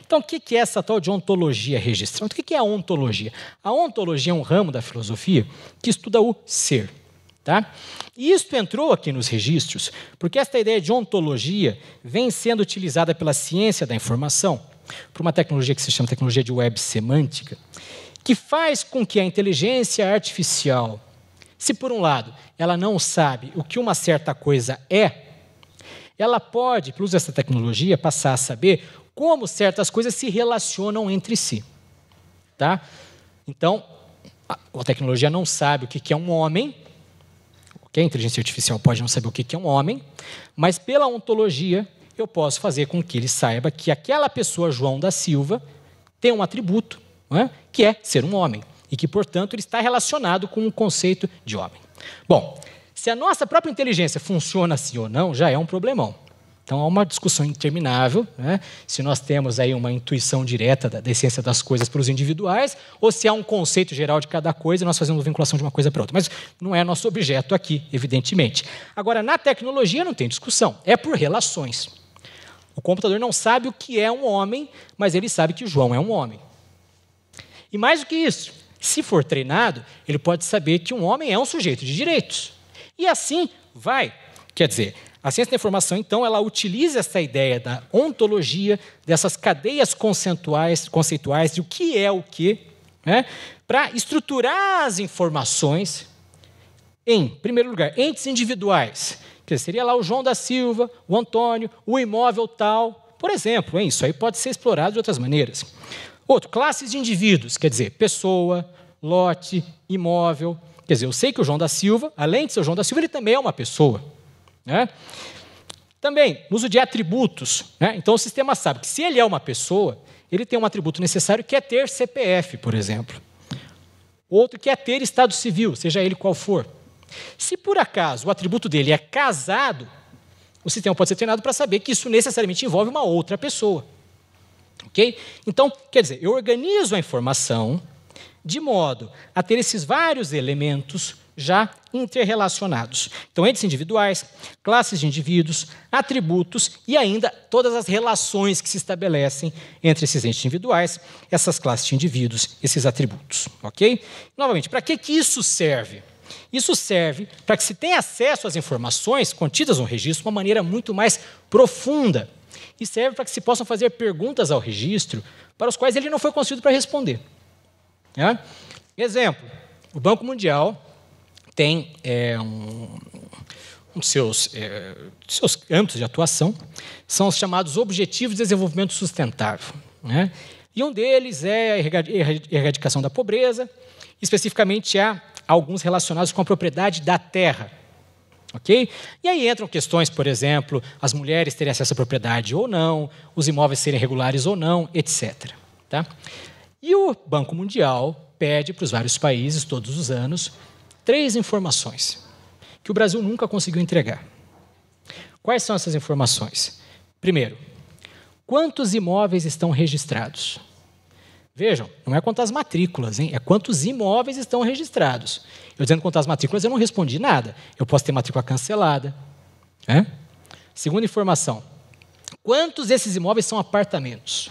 Então, o que é essa tal de ontologia registral? O que é a ontologia? A ontologia é um ramo da filosofia que estuda o ser. Tá? E isto entrou aqui nos registros, porque esta ideia de ontologia vem sendo utilizada pela ciência da informação, por uma tecnologia que se chama tecnologia de web semântica, que faz com que a inteligência artificial, se por um lado ela não sabe o que uma certa coisa é, ela pode, pelo uso dessa tecnologia, passar a saber como certas coisas se relacionam entre si. Tá? Então, a tecnologia não sabe o que é um homem, a inteligência artificial pode não saber o que é um homem, mas pela ontologia eu posso fazer com que ele saiba que aquela pessoa, João da Silva, tem um atributo, não é? Que é ser um homem, e que, portanto, ele está relacionado com o conceito de homem. Bom, se a nossa própria inteligência funciona assim ou não, já é um problemão. Então, há uma discussão interminável, né? Se nós temos aí uma intuição direta da essência das coisas para os individuais, ou se há um conceito geral de cada coisa e nós fazemos uma vinculação de uma coisa para outra. Mas não é nosso objeto aqui, evidentemente. Agora, na tecnologia não tem discussão, é por relações. O computador não sabe o que é um homem, mas ele sabe que João é um homem. E mais do que isso, se for treinado, ele pode saber que um homem é um sujeito de direitos. E assim vai. Quer dizer, a ciência da informação, então, ela utiliza essa ideia da ontologia, dessas cadeias conceituais de o que é o quê, né, para estruturar as informações em primeiro lugar, entes individuais, que seria lá o João da Silva, o Antônio, o imóvel tal, por exemplo, hein, isso aí pode ser explorado de outras maneiras. Outro, classes de indivíduos, quer dizer, pessoa, lote, imóvel. Quer dizer, eu sei que o João da Silva, além de ser o João da Silva, ele também é uma pessoa. Né? Também, uso de atributos. Né? Então, o sistema sabe que se ele é uma pessoa, ele tem um atributo necessário que é ter CPF, por exemplo. Outro que é ter estado civil, seja ele qual for. Se, por acaso, o atributo dele é casado, o sistema pode ser treinado para saber que isso necessariamente envolve uma outra pessoa. Okay? Então, quer dizer, eu organizo a informação de modo a ter esses vários elementos já interrelacionados. Então, entes individuais, classes de indivíduos, atributos e ainda todas as relações que se estabelecem entre esses entes individuais, essas classes de indivíduos, esses atributos. Ok? Novamente, para que isso serve? Isso serve para que se tenha acesso às informações contidas no registro de uma maneira muito mais profunda. E serve para que se possam fazer perguntas ao registro para os quais ele não foi construído para responder. É? Exemplo, o Banco Mundial tem seus âmbitos de atuação, são os chamados Objetivos de Desenvolvimento Sustentável. Né? E um deles é a erradicação da pobreza, especificamente há alguns relacionados com a propriedade da terra. Okay? E aí entram questões, por exemplo, as mulheres terem acesso à propriedade ou não, os imóveis serem regulares ou não, etc. Tá? E o Banco Mundial pede para os vários países, todos os anos, 3 informações que o Brasil nunca conseguiu entregar. Quais são essas informações? Primeiro, quantos imóveis estão registrados? Vejam, não é quantas matrículas, hein? É quantos imóveis estão registrados. Eu dizendo quantas matrículas, eu não respondi nada. Eu posso ter matrícula cancelada. É? Segunda informação, quantos desses imóveis são apartamentos?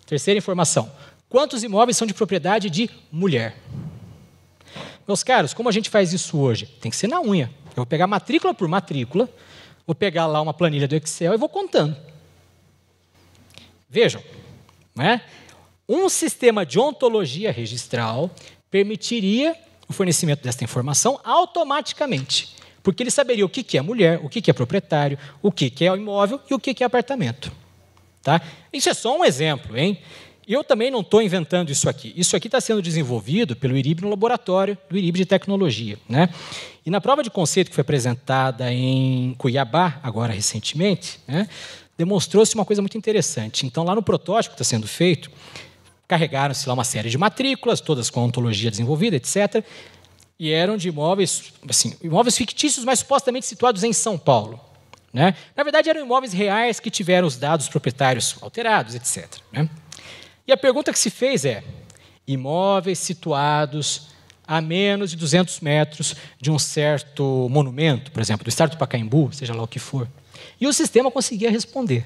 Terceira informação, quantos imóveis são de propriedade de mulher? Meus caros, como a gente faz isso hoje? Tem que ser na unha. Eu vou pegar matrícula por matrícula, vou pegar lá uma planilha do Excel e vou contando. Vejam, né? Um sistema de ontologia registral permitiria o fornecimento desta informação automaticamente, porque ele saberia o que é mulher, o que é proprietário, o que é imóvel e o que é apartamento. Tá? Isso é só um exemplo, hein? Eu também não estou inventando isso aqui. Isso aqui está sendo desenvolvido pelo IRIB no laboratório do IRIB de tecnologia. Né? E na prova de conceito que foi apresentada em Cuiabá, agora recentemente, né, demonstrou-se uma coisa muito interessante. Então, lá no protótipo que está sendo feito, carregaram-se lá uma série de matrículas, todas com a ontologia desenvolvida, etc., e eram de imóveis, assim, imóveis fictícios, mas supostamente situados em São Paulo. Né? Na verdade, eram imóveis reais que tiveram os dados proprietários alterados, etc. Né? E a pergunta que se fez é, imóveis situados a menos de 200 metros de um certo monumento, por exemplo, do estado do Pacaembu, seja lá o que for. E o sistema conseguia responder.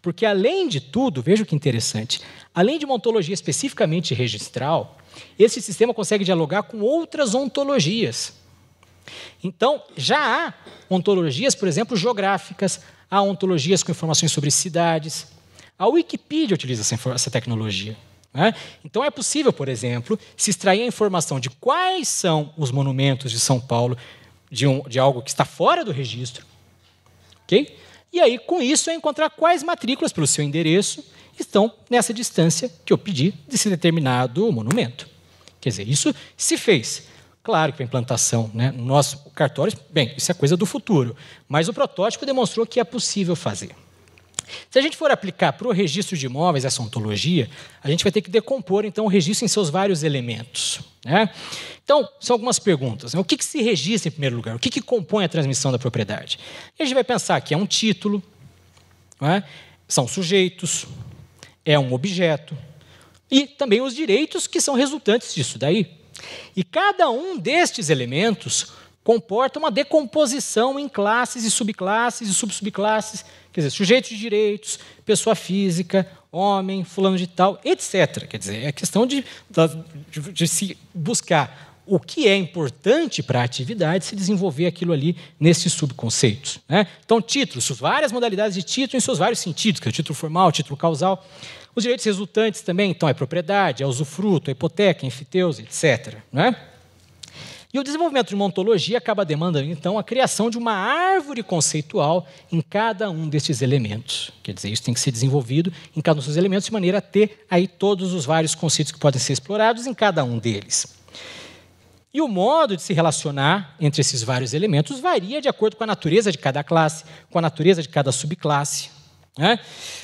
Porque, além de tudo, veja que interessante, além de uma ontologia especificamente registral, esse sistema consegue dialogar com outras ontologias. Então, já há ontologias, por exemplo, geográficas, há ontologias com informações sobre cidades. A Wikipedia utiliza essa tecnologia. Né? Então, é possível, por exemplo, se extrair a informação de quais são os monumentos de São Paulo, de algo que está fora do registro. Okay? E aí, com isso, é encontrar quais matrículas pelo seu endereço estão nessa distância que eu pedi desse determinado monumento. Quer dizer, isso se fez. Claro que a implantação, né, no nosso cartório, bem, isso é coisa do futuro, mas o protótipo demonstrou que é possível fazer. Se a gente for aplicar para o registro de imóveis essa ontologia, a gente vai ter que decompor, então, o registro em seus vários elementos. Né? Então, são algumas perguntas. Né? O que se registra em primeiro lugar? O que compõe a transmissão da propriedade? E a gente vai pensar que é um título, né? São sujeitos, é um objeto, e também os direitos que são resultantes disso daí. E cada um destes elementos comporta uma decomposição em classes e subclasses e subsubclasses, quer dizer, sujeito de direitos, pessoa física, homem, fulano de tal, etc. Quer dizer, é questão de se buscar o que é importante para a atividade, se desenvolver aquilo ali nesses subconceitos. Né? Então, títulos, várias modalidades de título em seus vários sentidos, que é o título formal, o título causal. Os direitos resultantes também, então, é propriedade, é usufruto, é hipoteca, é enfiteuse, etc. Né? E o desenvolvimento de uma ontologia acaba demandando, então, a criação de uma árvore conceitual em cada um desses elementos. Quer dizer, isso tem que ser desenvolvido em cada um desses elementos de maneira a ter aí todos os vários conceitos que podem ser explorados em cada um deles. E o modo de se relacionar entre esses vários elementos varia de acordo com a natureza de cada classe, com a natureza de cada subclasse. Né?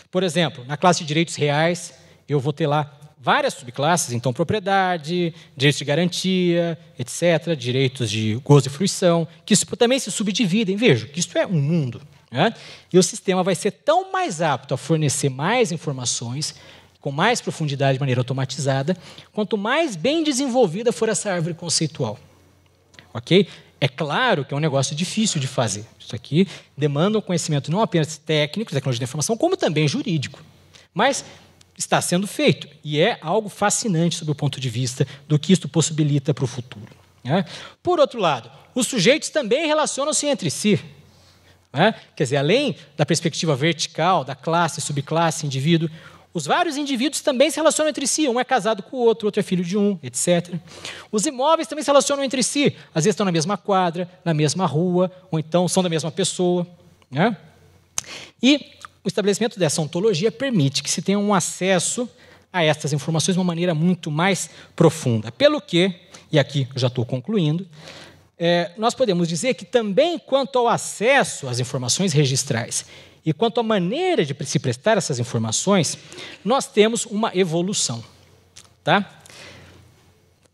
Por exemplo, na classe de direitos reais, eu vou ter lá várias subclasses, então propriedade, direitos de garantia, etc., direitos de gozo e fruição, que isso também se subdividem. Veja que isso é um mundo. Né? E o sistema vai ser tão mais apto a fornecer mais informações, com mais profundidade de maneira automatizada, quanto mais bem desenvolvida for essa árvore conceitual. Ok? É claro que é um negócio difícil de fazer. Isso aqui demanda um conhecimento não apenas técnico, tecnologia da informação, como também jurídico. Mas está sendo feito, e é algo fascinante sob o ponto de vista do que isto possibilita para o futuro. Né? Por outro lado, os sujeitos também relacionam-se entre si. Né? Quer dizer, além da perspectiva vertical, da classe, subclasse, indivíduo, os vários indivíduos também se relacionam entre si. Um é casado com o outro é filho de um, etc. Os imóveis também se relacionam entre si. Às vezes estão na mesma quadra, na mesma rua, ou então são da mesma pessoa. Né? E o estabelecimento dessa ontologia permite que se tenha um acesso a estas informações de uma maneira muito mais profunda. Pelo que, e aqui eu já estou concluindo, nós podemos dizer que também quanto ao acesso às informações registrais e quanto à maneira de se prestar essas informações, nós temos uma evolução. Tá?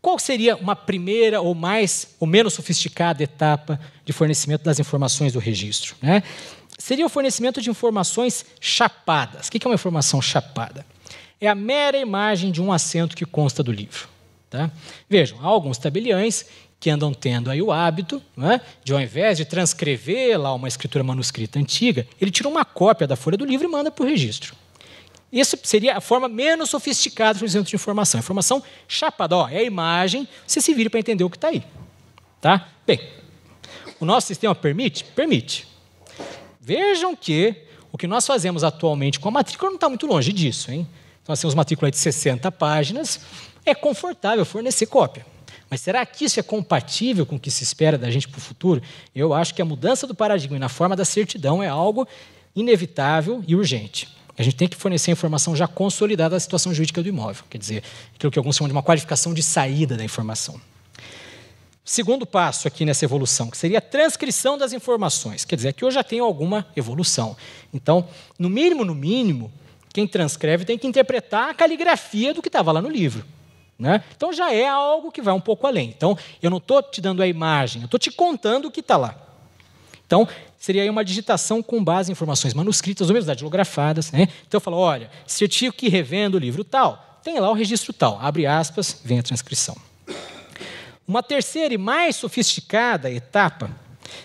Qual seria uma primeira ou mais ou menos sofisticada etapa de fornecimento das informações do registro? Né? Seria o fornecimento de informações chapadas. O que é uma informação chapada? É a mera imagem de um assento que consta do livro. Tá? Vejam, há alguns tabeliães que andam tendo aí o hábito, né, de, ao invés de transcrever lá uma escritura manuscrita antiga, ele tira uma cópia da folha do livro e manda para o registro. Isso seria a forma menos sofisticada do fornecimento de informação. Informação chapada. É a imagem, você se vira para entender o que está aí. Tá? Bem, o nosso sistema permite? Permite. Vejam que o que nós fazemos atualmente com a matrícula não está muito longe disso. Hein? Nós temos matrícula de 60 páginas, é confortável fornecer cópia. Mas será que isso é compatível com o que se espera da gente para o futuro? Eu acho que a mudança do paradigma na forma da certidão é algo inevitável e urgente. A gente tem que fornecer informação já consolidada da situação jurídica do imóvel, quer dizer, aquilo que alguns chamam de uma qualificação de saída da informação. Segundo passo aqui nessa evolução, que seria a transcrição das informações. Quer dizer, aqui eu já tenho alguma evolução. Então, no mínimo, quem transcreve tem que interpretar a caligrafia do que estava lá no livro. Né? Então, já é algo que vai um pouco além. Então, eu não estou te dando a imagem, eu estou te contando o que está lá. Então, seria aí uma digitação com base em informações manuscritas ou mesmo datilografadas. Né? Então, eu falo, olha, certifico que revendo o livro tal, tem lá o registro tal, abre aspas, vem a transcrição. Uma terceira e mais sofisticada etapa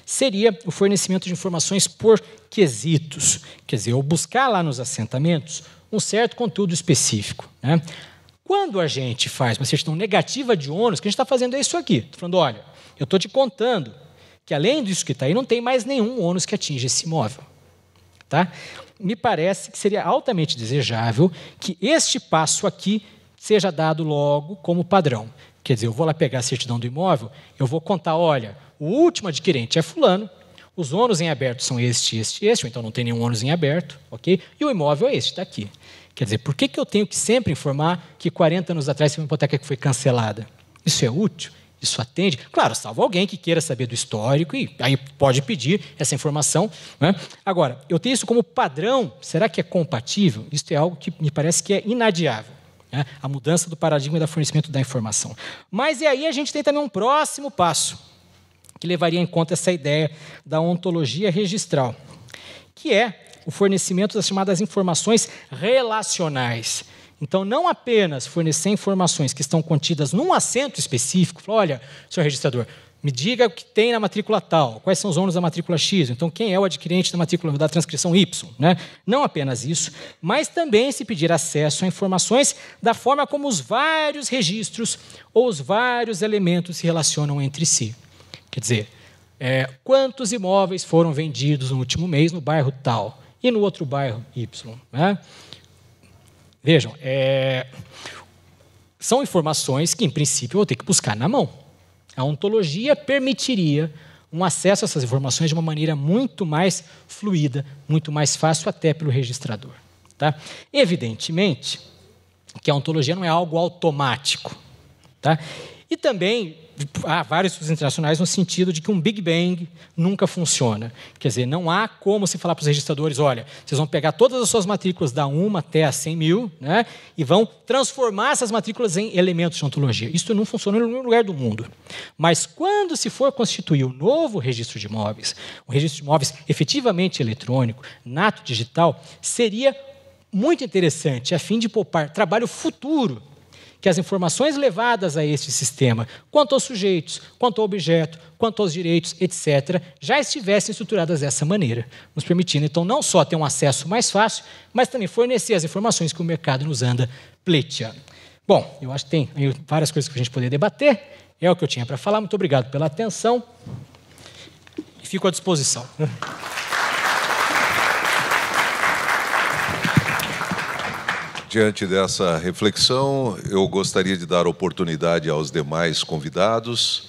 seria o fornecimento de informações por quesitos. Quer dizer, eu buscar lá nos assentamentos um certo conteúdo específico. Né? Quando a gente faz uma certidão negativa de ônus, o que a gente está fazendo é isso aqui. Estou falando, olha, eu estou te contando que além disso que está aí, não tem mais nenhum ônus que atinja esse imóvel. Tá? Me parece que seria altamente desejável que este passo aqui seja dado logo como padrão. Quer dizer, eu vou lá pegar a certidão do imóvel, eu vou contar, olha, o último adquirente é fulano, os ônus em aberto são este, ou então não tem nenhum ônus em aberto, ok? E o imóvel é este, está aqui. Quer dizer, por que eu tenho que sempre informar que 40 anos atrás uma hipoteca que foi cancelada? Isso é útil? Isso atende? Claro, salvo alguém que queira saber do histórico e aí pode pedir essa informação. Né? Agora, eu tenho isso como padrão, será que é compatível? Isso é algo que me parece que é inadiável. Né? A mudança do paradigma do fornecimento da informação. Mas e aí a gente tem também um próximo passo, que levaria em conta essa ideia da ontologia registral, que é o fornecimento das chamadas informações relacionais. Então, não apenas fornecer informações que estão contidas num assento específico, olha, senhor registrador, me diga o que tem na matrícula tal, quais são os ônus da matrícula X, então quem é o adquirente da matrícula da transcrição Y. Né? Não apenas isso, mas também se pedir acesso a informações da forma como os vários registros ou os vários elementos se relacionam entre si. Quer dizer, quantos imóveis foram vendidos no último mês no bairro tal e no outro bairro Y. Né? Vejam, são informações que, em princípio, eu vou ter que buscar na mão. A ontologia permitiria um acesso a essas informações de uma maneira muito mais fluida, muito mais fácil até pelo registrador. Tá? Evidentemente que a ontologia não é algo automático. Tá? E também há vários estudos internacionais no sentido de que um Big Bang nunca funciona. Quer dizer, não há como se falar para os registradores, olha, vocês vão pegar todas as suas matrículas da 1 até a 100 mil, né, e vão transformar essas matrículas em elementos de ontologia. Isso não funciona em nenhum lugar do mundo. Mas quando se for constituir um novo registro de imóveis, um registro de imóveis efetivamente eletrônico, nato digital, seria muito interessante, a fim de poupar trabalho futuro, que as informações levadas a este sistema, quanto aos sujeitos, quanto ao objeto, quanto aos direitos, etc., já estivessem estruturadas dessa maneira, nos permitindo, então, não só ter um acesso mais fácil, mas também fornecer as informações que o mercado nos anda pleiteando. Bom, eu acho que tem várias coisas que a gente poderia debater, é o que eu tinha para falar. Muito obrigado pela atenção e fico à disposição. Diante dessa reflexão, eu gostaria de dar oportunidade aos demais convidados